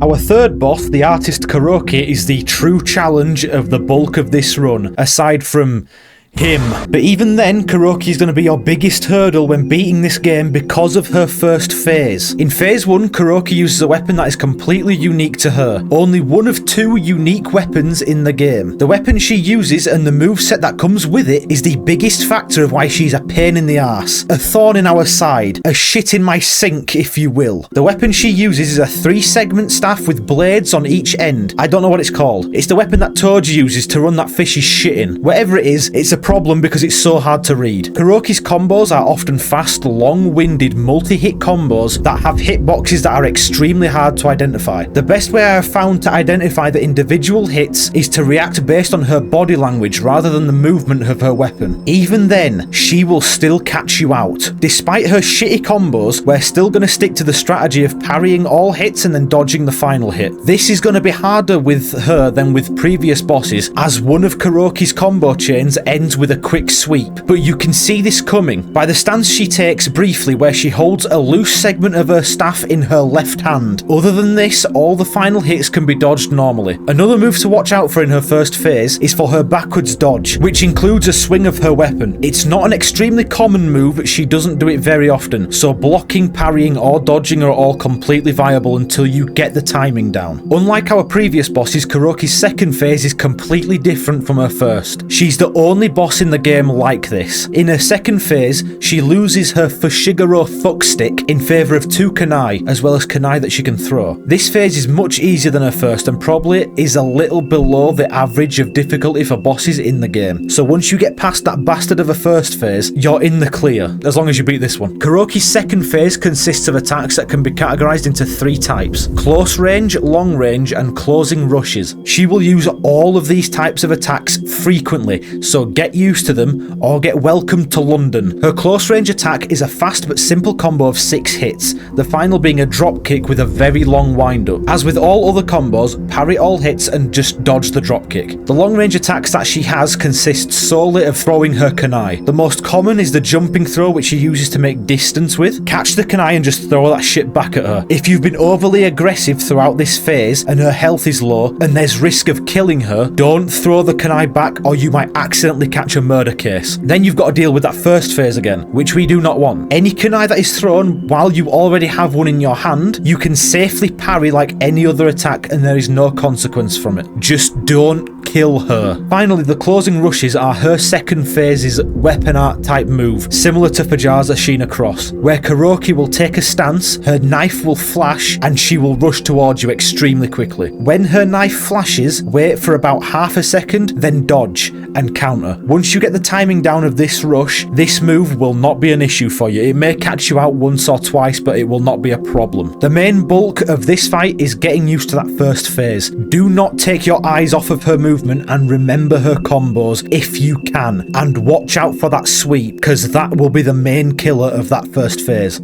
Our third boss, the artist Kuroki, is the true challenge of the bulk of this run, aside from him. But even then, Kuroki is going to be your biggest hurdle when beating this game because of her first phase. In phase 1, Kuroki uses a weapon that is completely unique to her. Only one of 2 unique weapons in the game. The weapon she uses and the moveset that comes with it is the biggest factor of why she's a pain in the arse. A thorn in our side. A shit in my sink, if you will. The weapon she uses is a 3-segment staff with blades on each end. I don't know what it's called. It's the weapon that Toji uses to run that fish's shit in. Whatever it is, it's a problem because it's so hard to read. Kuroki's combos are often fast, long-winded, multi-hit combos that have hitboxes that are extremely hard to identify. The best way I have found to identify the individual hits is to react based on her body language rather than the movement of her weapon. Even then, she will still catch you out. Despite her shitty combos, we're still going to stick to the strategy of parrying all hits and then dodging the final hit. This is going to be harder with her than with previous bosses, as one of Kuroki's combo chains ends with a quick sweep, but you can see this coming by the stance she takes briefly where she holds a loose segment of her staff in her left hand. Other than this, all the final hits can be dodged normally. Another move to watch out for in her first phase is for her backwards dodge, which includes a swing of her weapon. It's not an extremely common move, she doesn't do it very often, so blocking, parrying or dodging are all completely viable until you get the timing down. Unlike our previous bosses, Kuroki's second phase is completely different from her first. She's the only boss in the game like this. In her second phase, she loses her Fushiguro fuckstick in favour of 2 kunai, as well as kunai that she can throw. This phase is much easier than her first and probably is a little below the average of difficulty for bosses in the game. So once you get past that bastard of a first phase, you're in the clear, as long as you beat this one. Kuroki's second phase consists of attacks that can be categorised into 3 types: close range, long range and closing rushes. She will use all of these types of attacks frequently, so get used to them or get welcomed to London. Her close range attack is a fast but simple combo of 6 hits, the final being a drop kick with a very long wind up. As with all other combos, parry all hits and just dodge the drop kick. The long range attacks that she has consist solely of throwing her kunai. The most common is the jumping throw, which she uses to make distance with. Catch the kunai and just throw that shit back at her. If you've been overly aggressive throughout this phase and her health is low and there's risk of killing her, don't throw the kunai back or you might accidentally catch a murder case. Then you've got to deal with that first phase again, which we do not want. Any kunai that is thrown while you already have one in your hand, you can safely parry like any other attack and there is no consequence from it. Just don't kill her. Finally, the closing rushes are her second phase's weapon art type move, similar to Fajar's Ashina Cross, where Kuroki will take a stance, her knife will flash, and she will rush towards you extremely quickly. When her knife flashes, wait for about half a second, then dodge and counter. Once you get the timing down of this rush, this move will not be an issue for you. It may catch you out once or twice, but it will not be a problem. The main bulk of this fight is getting used to that first phase. Do not take your eyes off of her movement and remember her combos if you can. And watch out for that sweep, because that will be the main killer of that first phase.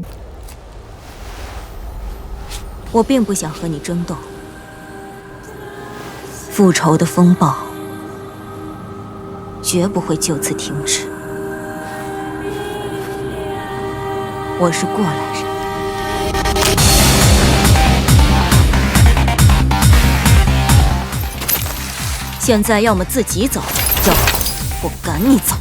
我并不想和你争斗，复仇的风暴绝不会就此停止。我是过来人。现在要么自己走，要么我赶你走。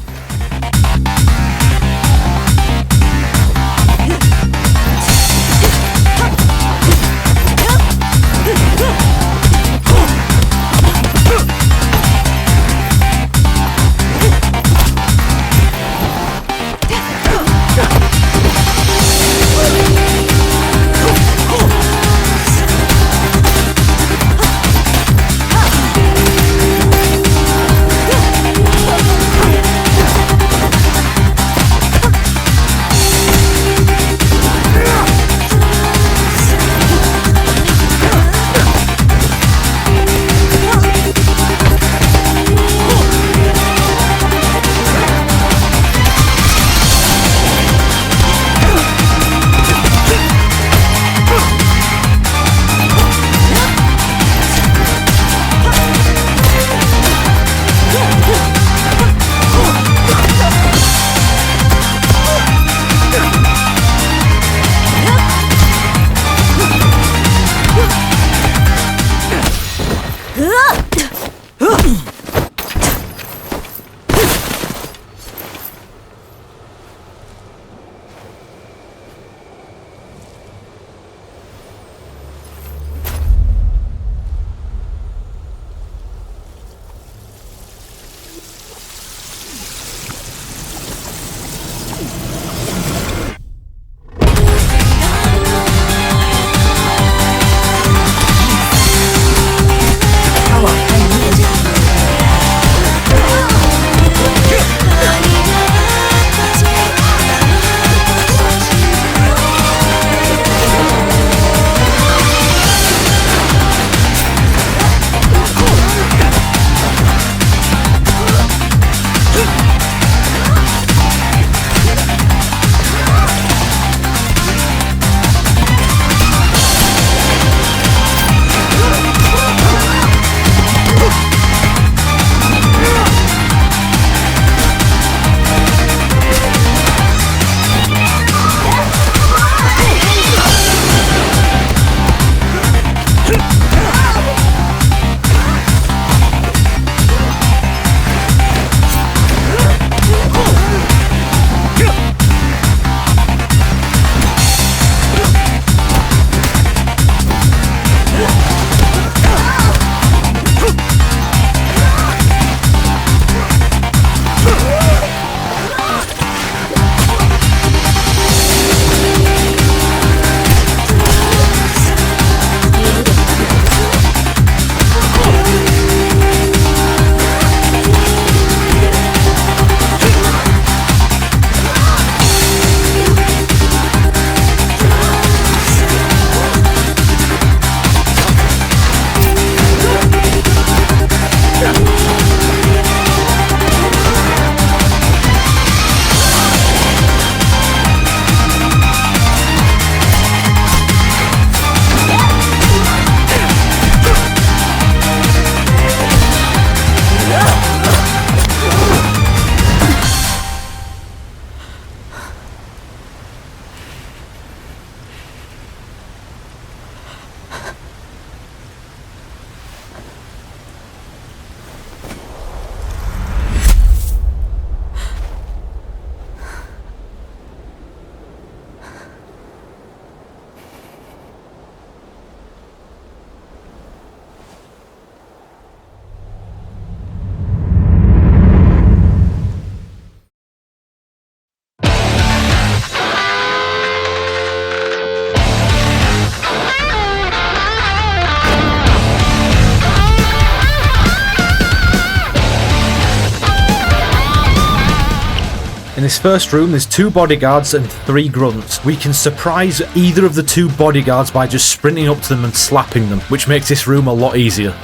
In this first room, there's 2 bodyguards and 3 grunts. We can surprise either of the 2 bodyguards by just sprinting up to them and slapping them, which makes this room a lot easier.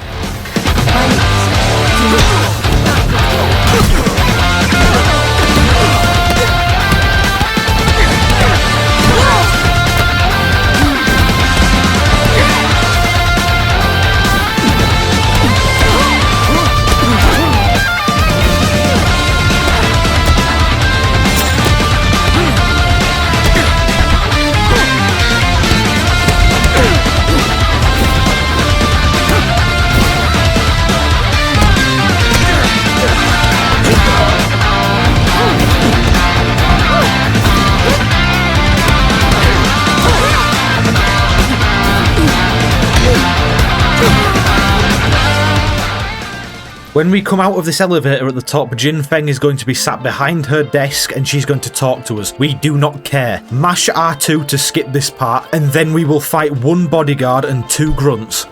When we come out of this elevator at the top, Jinfeng is going to be sat behind her desk and she's going to talk to us. We do not care. Mash R2 to skip this part, and then we will fight 1 bodyguard and 2 grunts.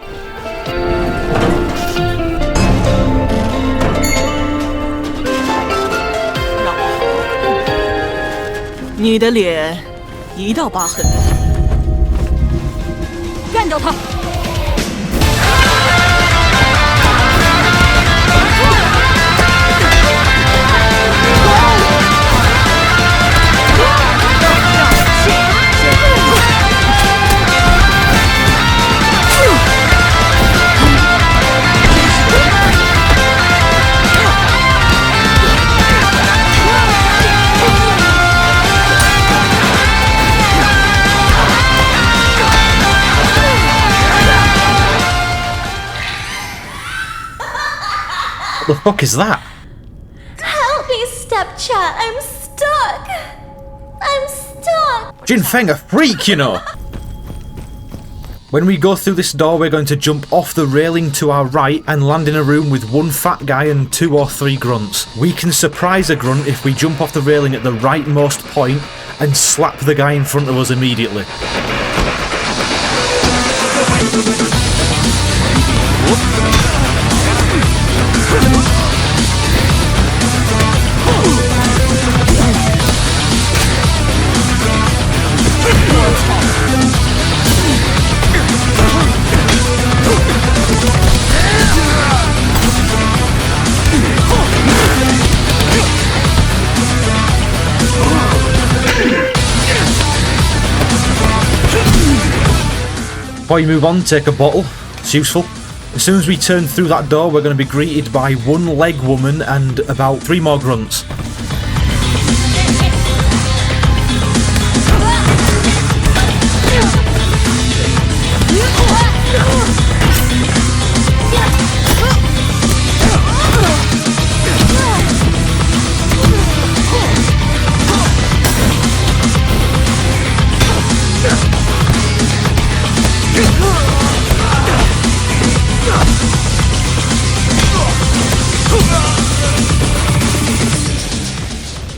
你的脸一道疤痕，干掉他！
What the fuck is that?
Help me, stepchat. I'm stuck. I'm stuck.
Jinfeng, a freak, you know. When we go through this door, we're going to jump off the railing to our right and land in a room with 1 fat guy and 2 or 3 grunts. We can surprise a grunt if we jump off the railing at the rightmost point and slap the guy in front of us immediately. Before you move on, take a bottle. It's useful. As soon as we turn through that door, we're going to be greeted by 1 leg woman and about 3 more grunts.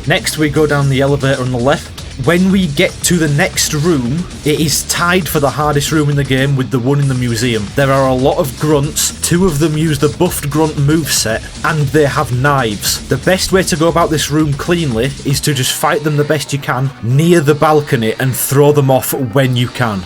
Next, we go down the elevator on the left. When we get to the next room, it is tied for the hardest room in the game with the one in the museum. There are a lot of grunts, 2 of them use the buffed grunt moveset, and they have knives. The best way to go about this room cleanly is to just fight them the best you can near the balcony and throw them off when you can.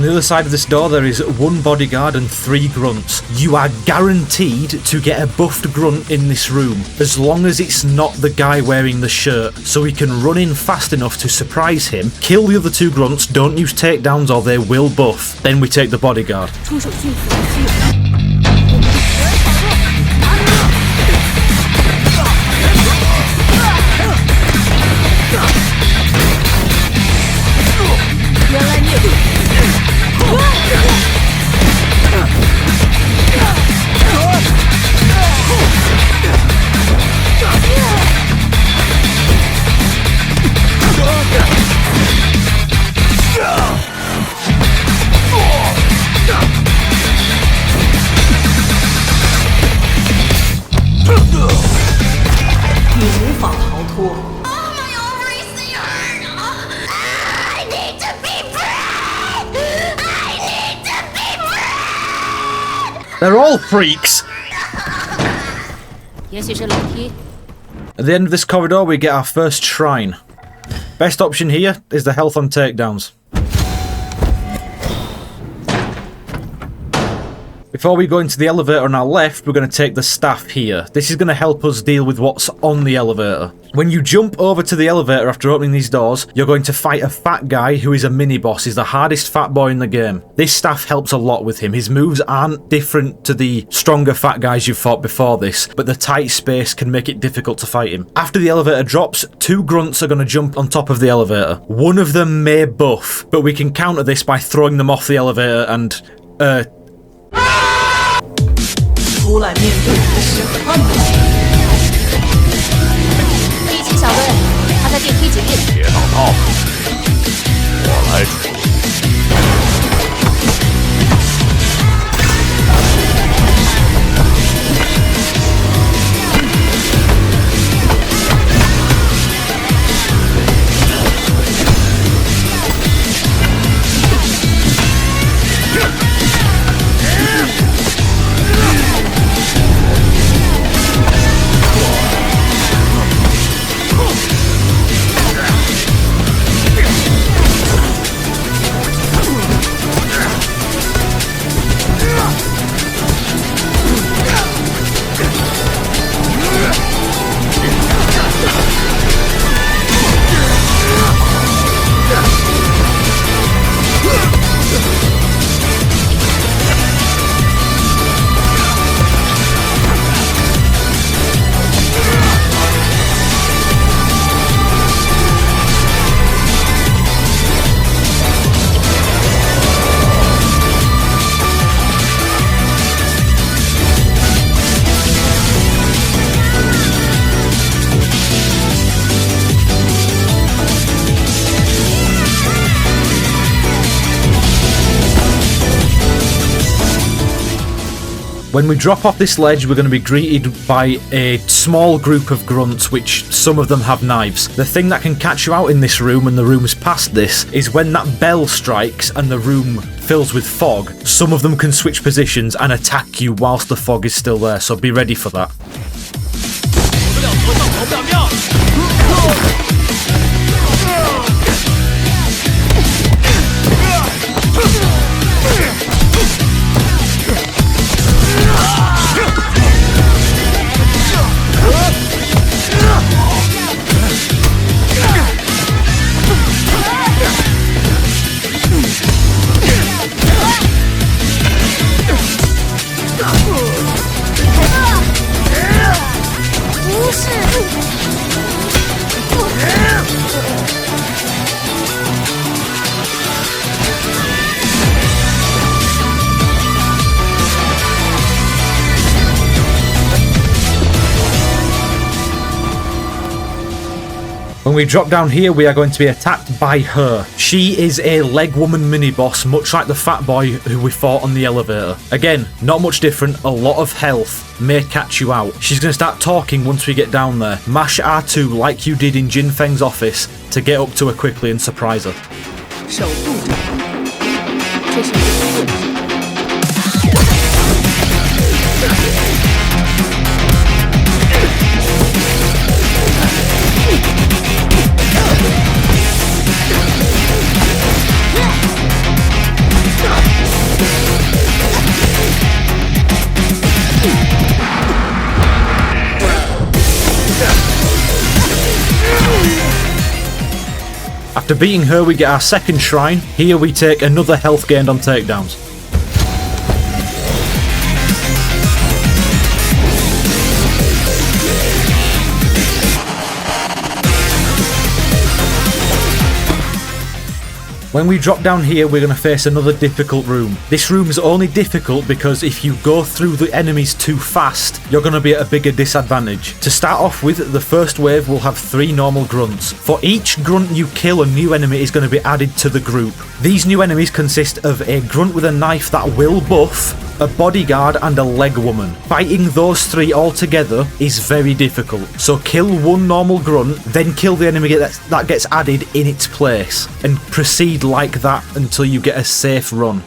the other side of this door there is 1 bodyguard and 3 grunts. You are guaranteed to get a buffed grunt in this room, as long as it's not the guy wearing the shirt, so we can run in fast enough to surprise him, kill the other 2 grunts, don't use takedowns or they will buff, then we take the bodyguard.
出手迅速，只有 原来你也
你无法逃脱。
They're all freaks!
也许是楼梯。
At the end of this corridor we get our first shrine. Best option here is the health on takedowns. Before we go into the elevator on our left, we're going to take the staff here. This is going to help us deal with what's on the elevator. When you jump over to the elevator after opening these doors, you're going to fight a fat guy who is a mini-boss. He's the hardest fat boy in the game. This staff helps a lot with him. His moves aren't different to the stronger fat guys you've fought before this, but the tight space can make it difficult to fight him. After the elevator drops, 2 grunts are going to jump on top of the elevator. One of them may buff, but we can counter this by throwing them off the elevator and,
出来面对你的审判吧！
第7小队，他在电梯井里。
别闹闹，我来处理。
When we drop off this ledge, we're going to be greeted by a small group of grunts, which some of them have knives. The thing that can catch you out in this room, and the rooms past this, is when that bell strikes and the room fills with fog. Some of them can switch positions and attack you whilst the fog is still there, so be ready for that. When we drop down here, we are going to be attacked by her. She is a leg woman mini-boss, much like the fat boy who we fought on the elevator. Again, not much different, a lot of health, may catch you out. She's going to start talking once we get down there. Mash R2 like you did in Jinfeng's office to get up to her quickly and surprise her.
守护者，这是你的问题。
Let's
After beating her, we get our second shrine. Here we take another health gained on takedowns. When we drop down here, we're going to face another difficult room. This room is only difficult because if you go through the enemies too fast, you're going to be at a bigger disadvantage. To start off with, the first wave will have 3 normal grunts. For each grunt you kill, a new enemy is going to be added to the group. These new enemies consist of a grunt with a knife that will buff, a bodyguard and a leg woman. Fighting those 3 all together is very difficult. So kill one normal grunt, then kill the enemy that gets added in its place, and proceed like that until you get a safe run.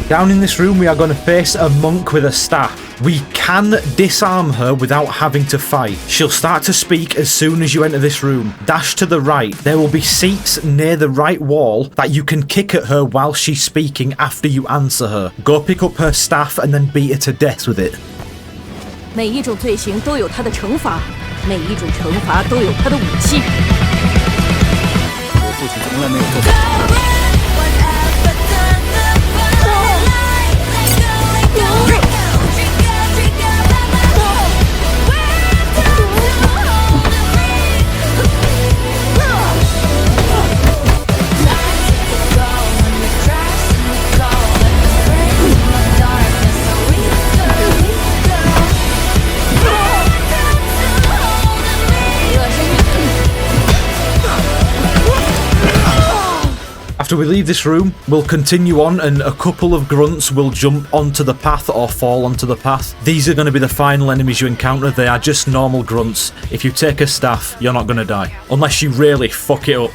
Down in this room we are going to face a monk with a staff. We can disarm her without having to fight. She'll start to speak as soon as you enter this room. Dash to the right. There will be seats near the right wall that you can kick at her while she's speaking after you answer her. Go pick up her staff and then beat her to death with it.
每一种罪行都有它的惩罚，每一种惩罚都有它的武器。
我父亲从来没有做过。
After we leave this room, we'll continue on and a couple of grunts will jump onto the path or fall onto the path. These are going to be the final enemies you encounter. They are just normal grunts. If you take a staff, you're not going to die. Unless you really fuck it up.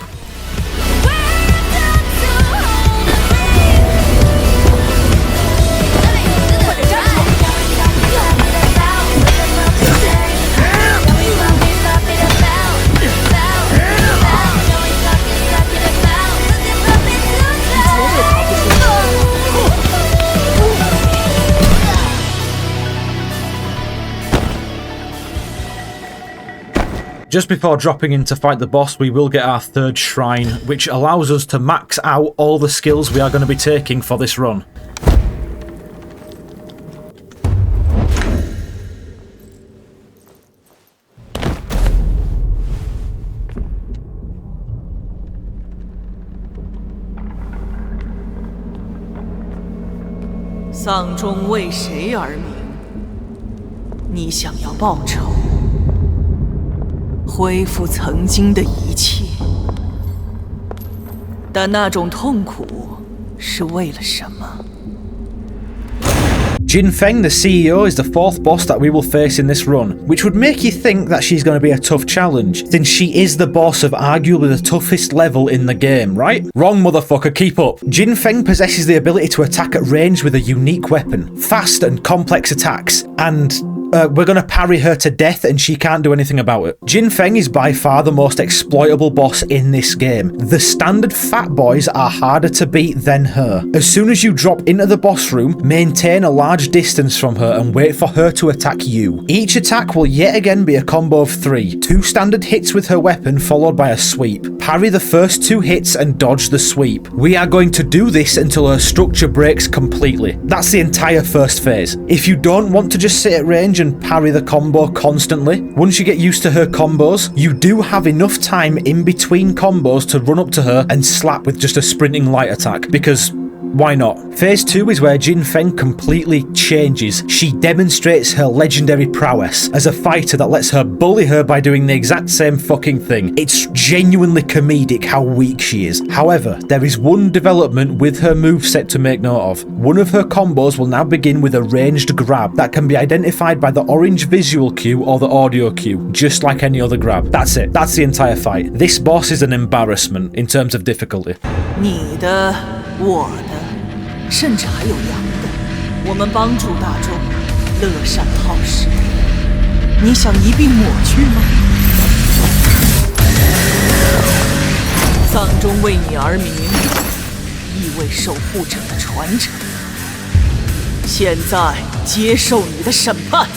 Just before dropping in to fight the boss, we will get our third shrine, which allows us to max out all the skills we are going to be taking for this run.
"丧钟为谁而鸣？你想要报仇？ 恢复曾经的一切，但那种痛苦是为了什么？
Jinfeng, the CEO, is the 4th boss that we will face in this run, which would make you think that she's going to be a tough challenge, since she is the boss of arguably the toughest level in the game, right? Wrong, motherfucker, keep up. Jinfeng possesses the ability to attack at range with a unique weapon, fast and complex attacks, and we're gonna parry her to death and she can't do anything about it. Jinfeng is by far the most exploitable boss in this game. The standard fat boys are harder to beat than her. As soon as you drop into the boss room, maintain a large distance from her and wait for her to attack you. Each attack will yet again be a combo of 3. 2 standard hits with her weapon followed by a sweep. Parry the first 2 hits and dodge the sweep. We are going to do this until her structure breaks completely. That's the entire first phase. If you don't want to just sit at range and parry the combo constantly, once you get used to her combos, you do have enough time in between combos to run up to her and slap with just a sprinting light attack, because why not? Phase 2 is where Jinfeng completely changes. She demonstrates her legendary prowess as a fighter that lets her bully her by doing the exact same fucking thing. It's genuinely comedic how weak she is. However, there is one development with her moveset to make note of. One of her combos will now begin with a ranged grab that can be identified by the orange visual cue or the audio cue, just like any other grab. That's it. That's the entire fight. This boss is an embarrassment in terms of difficulty.
你的，我的。甚至还有羊的，我们帮助大众，乐善好施，你想一并抹去吗？丧钟为你而鸣，意味守护者的传承。现在接受你的审判。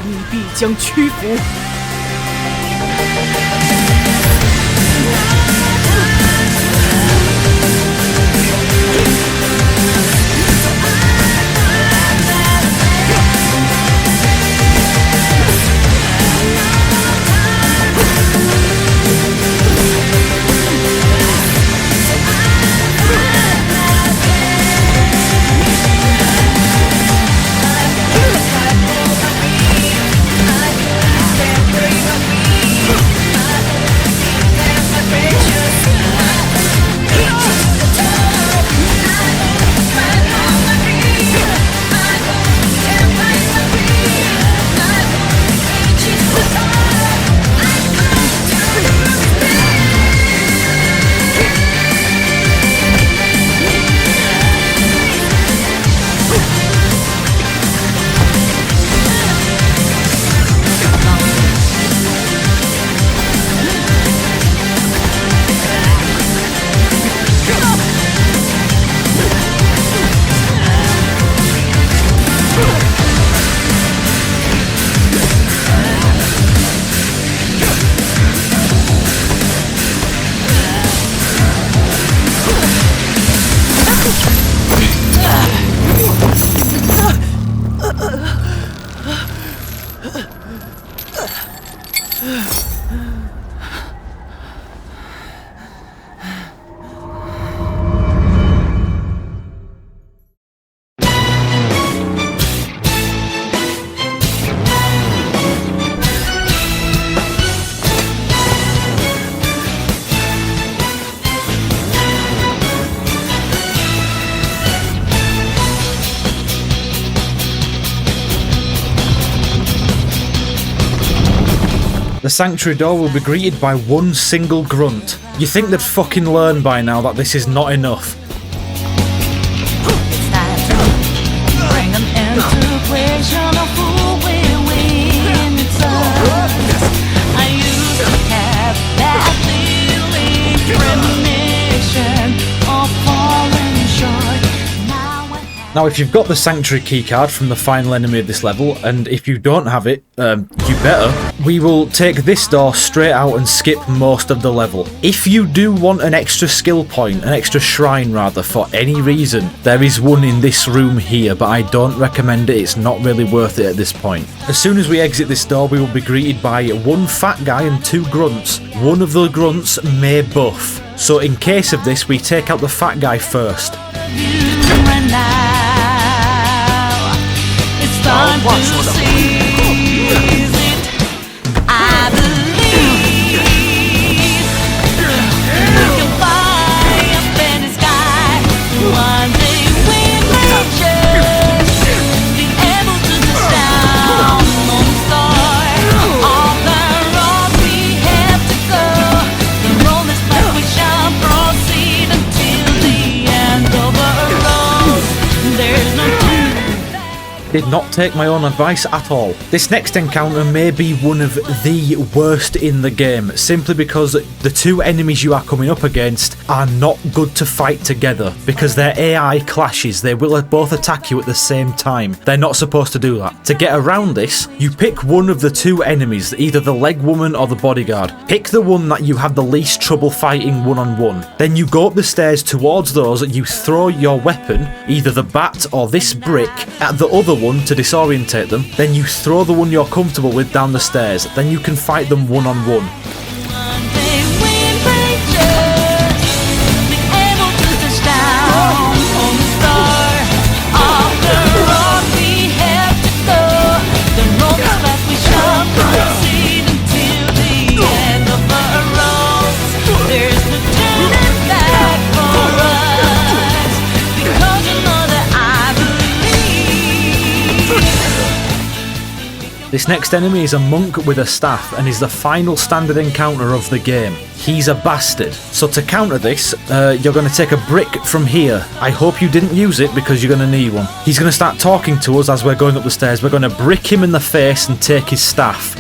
你必将屈服。
The sanctuary door will be greeted by one single grunt. You think they'd fucking learn by now that this is not enough.
Bring an end to equation of who we will.
Now, if you've got the Sanctuary keycard from the final enemy of this level, and if you don't have it, you better, we will take this door straight out and skip most of the level. If you do want an extra skill point, an extra shrine rather, for any reason, there is one in this room here, but I don't recommend it. It's not really worth it at this point. As soon as we exit this door, we will be greeted by one fat guy and two grunts. One of the grunts may buff. So in case of this, we take out the fat guy first. Did not take my own advice at all. This next encounter may be one of the worst in the game, simply because the two enemies you are coming up against are not good to fight together, because their AI clashes. They will both attack you at the same time. They're not supposed to do that. To get around this, you pick one of the two enemies, either the leg woman or the bodyguard. Pick the one that you have the least trouble fighting one-on-one. Then you go up the stairs towards those, you throw your weapon, either the bat or this brick, at the other one to disorientate them, then you throw the one you're comfortable with down the stairs, then you can fight them one-on-one. This next enemy is a monk with a staff and is the final standard encounter of the game. He's a bastard. So to counter this, you're going to take a brick from here. I hope you didn't use it because you're going to need one. He's going to start talking to us as we're going up the stairs. We're going to brick him in the face and take his staff.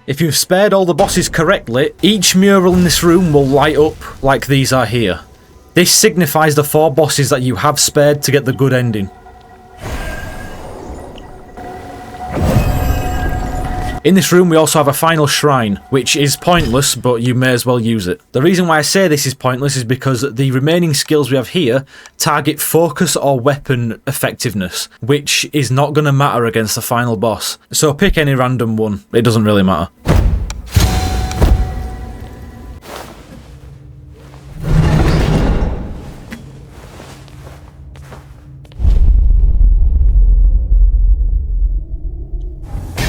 If you've spared all the bosses correctly, each mural in this room will light up like these are here. This signifies the 4 bosses that you have spared to get the good ending. In this room we also have a final shrine, which is pointless, but you may as well use it. The reason why I say this is pointless is because the remaining skills we have here target focus or weapon effectiveness, which is not going to matter against the final boss. So pick any random one, it doesn't really matter.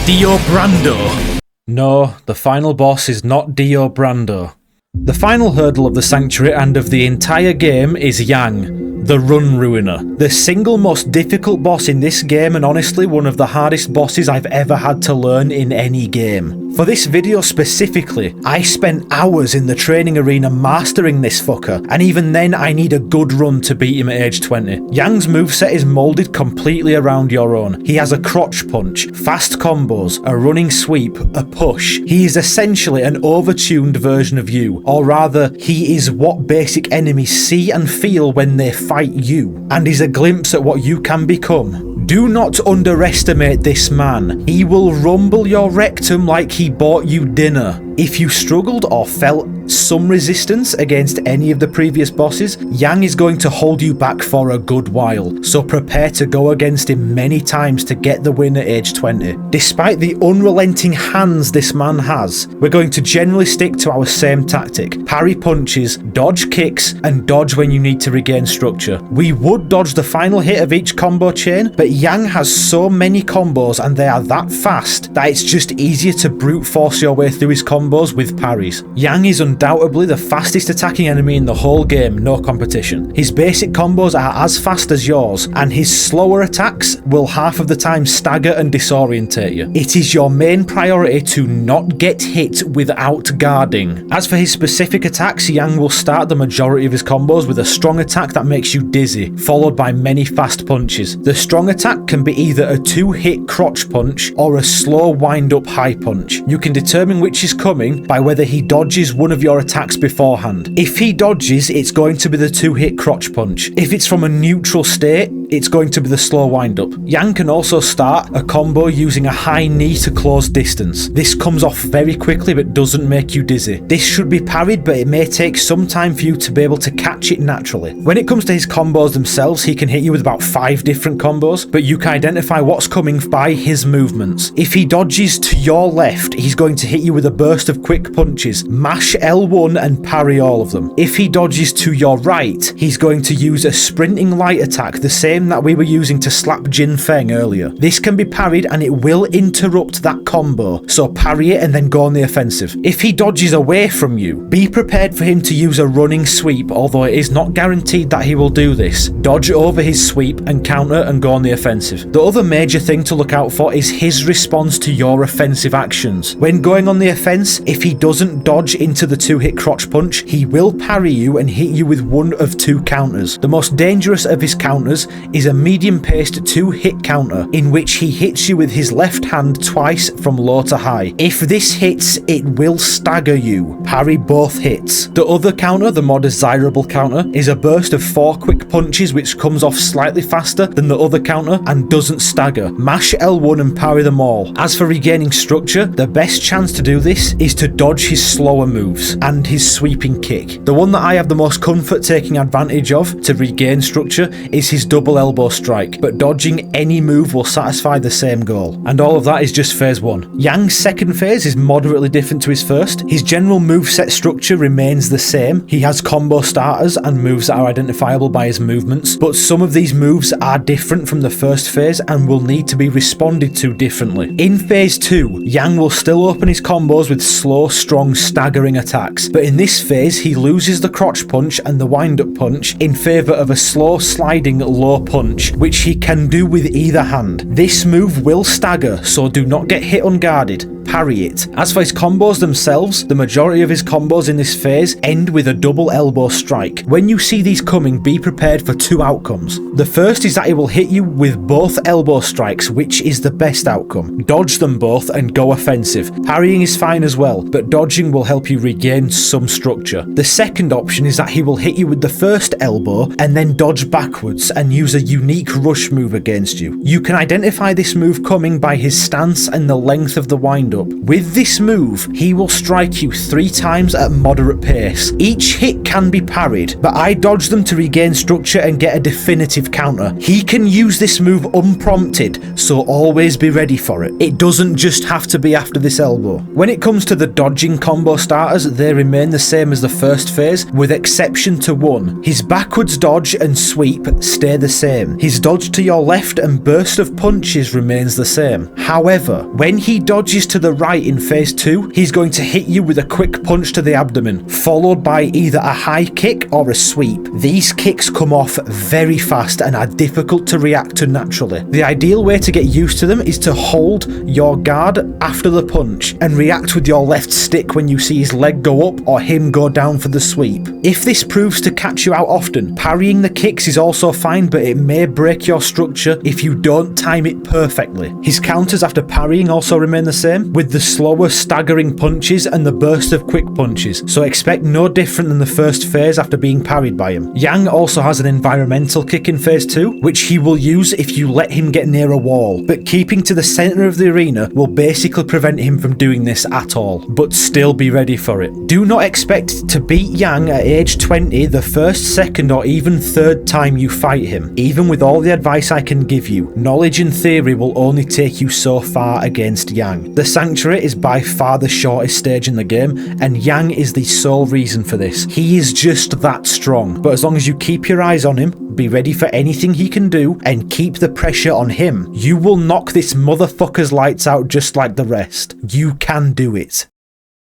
Dio Brando. No, the final boss is not Dio Brando. The final hurdle of the Sanctuary and of the entire game is Yang, the Run Ruiner. The single most difficult boss in this game, and honestly one of the hardest bosses I've ever had to learn in any game. For this video specifically, I spent hours in the training arena mastering this fucker, and even then I need a good run to beat him at age 20. Yang's moveset is moulded completely around your own. He has a crotch punch, fast combos, a running sweep, a push. He is essentially an overtuned version of you, or rather, he is what basic enemies see and feel when they fight you, and is a glimpse at what you can become. Do not underestimate this man. He will rumble your rectum like he bought you dinner. If you struggled or felt some resistance against any of the previous bosses, Yang is going to hold you back for a good while, so prepare to go against him many times to get the win at age 20. Despite the unrelenting hands this man has, we're going to generally stick to our same tactic: parry punches, dodge kicks, and dodge when you need to regain structure. We would dodge the final hit of each combo chain, but Yang has so many combos and they are that fast that it's just easier to brute force your way through his combos with parries. Yang is undoubtedly the fastest attacking enemy in the whole game, no competition. His basic combos are as fast as yours, and his slower attacks will half of the time stagger and disorientate you. It is your main priority to not get hit without guarding. As for his specific attacks, Yang will start the majority of his combos with a strong attack that makes you dizzy, followed by many fast punches. The strong attack can be either a 2-hit crotch punch or a slow wind-up high punch. You can determine which is coming by whether he dodges one of your attacks beforehand. If he dodges, it's going to be the 2-hit crotch punch. If it's from a neutral state, it's going to be the slow wind-up. Yang can also start a combo using a high knee to close distance. This comes off very quickly but doesn't make you dizzy. This should be parried, but it may take some time for you to be able to catch it naturally. When it comes to his combos themselves, he can hit you with about 5 different combos, but you can identify what's coming by his movements. If he dodges to your left, he's going to hit you with a burst of quick punches. Mash L1 and parry all of them. If he dodges to your right, he's going to use a sprinting light attack, the same that we were using to slap Jinfeng earlier. This can be parried and it will interrupt that combo, so parry it and then go on the offensive. If he dodges away from you, be prepared for him to use a running sweep, although it is not guaranteed that he will do this. Dodge over his sweep and counter and go on the offensive. The other major thing to look out for is his response to your offensive actions. When going on the offense, if he doesn't dodge into the 2-hit crotch punch, he will parry you and hit you with one of 2 counters. The most dangerous of his counters is a medium-paced 2-hit counter, in which he hits you with his left hand twice from low to high. If this hits, it will stagger you. Parry both hits. The other counter, the more desirable counter, is a burst of 4 quick punches which comes off slightly faster than the other counter and doesn't stagger. Mash L1 and parry them all. As for regaining structure, the best chance to do this is to dodge his slower moves and his sweeping kick. The one that I have the most comfort taking advantage of to regain structure is his double elbow strike, but dodging any move will satisfy the same goal. And all of that is just phase 1. Yang's second phase is moderately different to his first. His general moveset structure remains the same. He has combo starters and moves that are identifiable by his movements, but some of these moves are different from the first phase and will need to be responded to differently. In phase 2, Yang will still open his combos with slow, strong, staggering attacks, but in this phase he loses the crotch punch and the wind-up punch in favour of a slow, sliding, low punch, which he can do with either hand. This move will stagger, so do not get hit unguarded. Parry it. As for his combos themselves, the majority of his combos in this phase end with a double elbow strike. When you see these coming, be prepared for 2 outcomes. The first is that he will hit you with both elbow strikes, which is the best outcome. Dodge them both and go offensive. Parrying is fine as well, but dodging will help you regain some structure. The second option is that he will hit you with the first elbow and then dodge backwards and use a unique rush move against you. You can identify this move coming by his stance and the length of the wind-up. With this move, he will strike you 3 times at moderate pace. Each hit can be parried, but I dodge them to regain structure and get a definitive counter. He can use this move unprompted, so always be ready for it. It doesn't just have to be after this elbow. When it comes to the dodging combo starters, they remain the same as the first phase, with exception to one. His backwards dodge and sweep stay the same. His dodge to your left and burst of punches remains the same. However, when he dodges to the right in phase 2, he's going to hit you with a quick punch to the abdomen, followed by either a high kick or a sweep. These kicks come off very fast and are difficult to react to naturally. The ideal way to get used to them is to hold your guard after the punch and react with your left stick when you see his leg go up or him go down for the sweep. If this proves to catch you out often, parrying the kicks is also fine, but it may break your structure if you don't time it perfectly. His counters after parrying also remain the same, with the slower staggering punches and the burst of quick punches, so expect no different than the first phase after being parried by him. Yang also has an environmental kick in phase 2, which he will use if you let him get near a wall, but keeping to the centre of the arena will basically prevent him from doing this at all, but still be ready for it. Do not expect to beat Yang at age 20 the first, second or even third time you fight him. Even with all the advice I can give you, knowledge and theory will only take you so far against Yang. The Sanctuary is by far the shortest stage in the game, and Yang is the sole reason for this. He is just that strong, but as long as you keep your eyes on him, be ready for anything he can do, and keep the pressure on him, you will knock this motherfucker's lights out just like the rest. You can do it.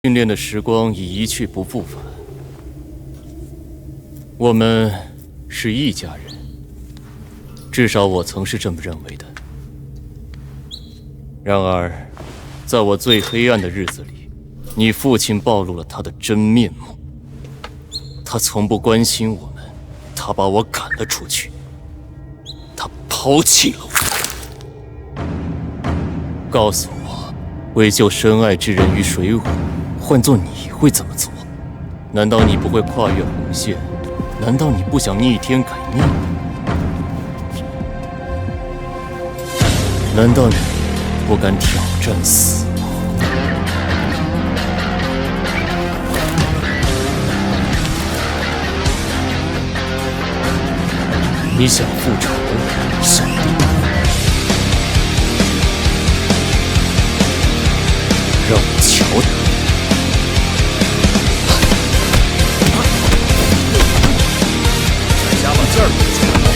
训练的时光已一去不复返。我们是一家人，至少我曾是这么认为的。然而，在我最黑暗的日子里，你父亲暴露了他的真面目。他从不关心我们，他把我赶了出去，他抛弃了我。告诉我，为救深爱之人于水火，换做你会怎么做？难道你不会跨越红线？难道你不想逆天改命？难道你不敢挑战死亡？你想复仇，神帝？让我瞧瞧。
再加把劲儿给出来。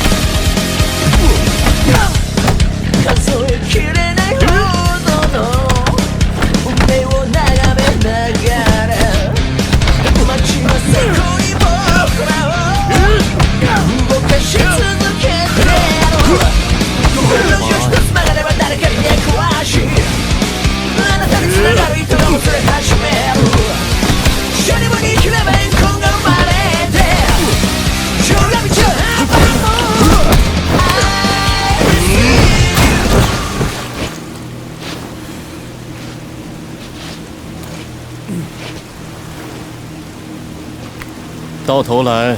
到头来，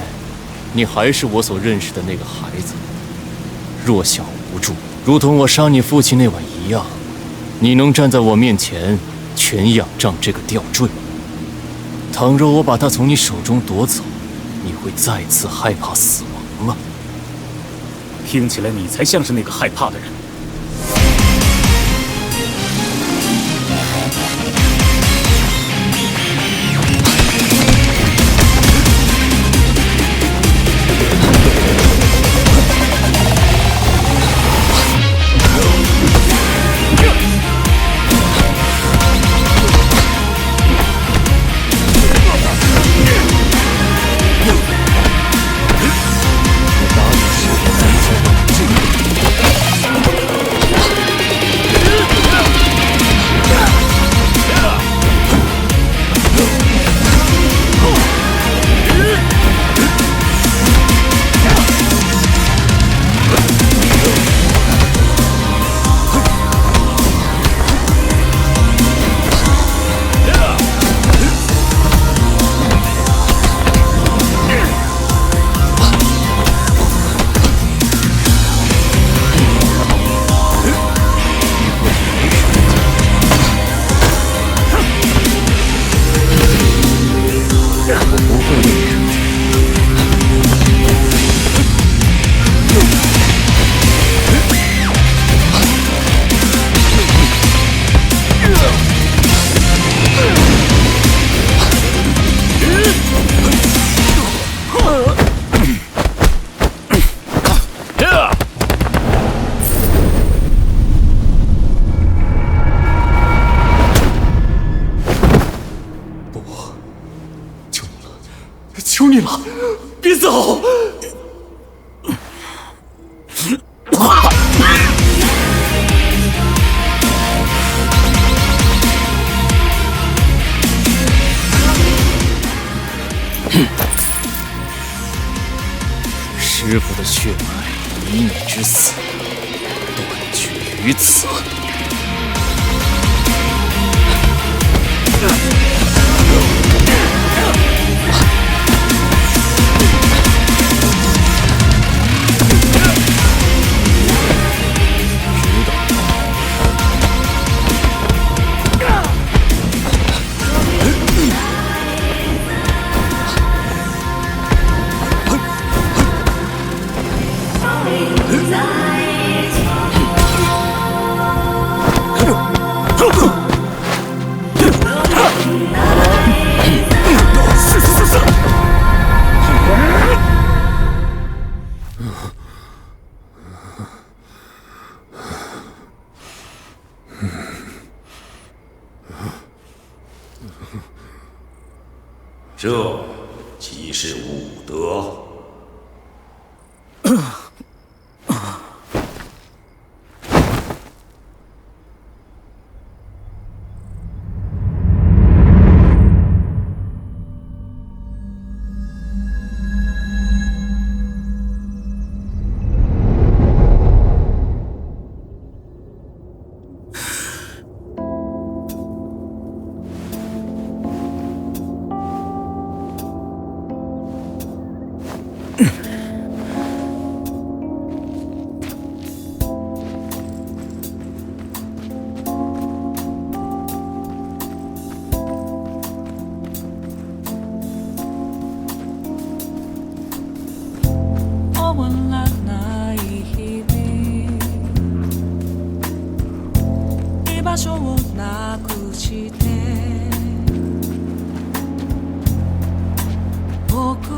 你还是我所认识的那个孩子，弱小无助，如同我杀你父亲那晚一样。你能站在我面前全仰仗这个吊坠？倘若我把它从你手中夺走，你会再次害怕死亡吗？
听起来你才像是那个害怕的人。
求你了，别走！师傅的血脉以你之死断绝于此。
这即是武德。
僕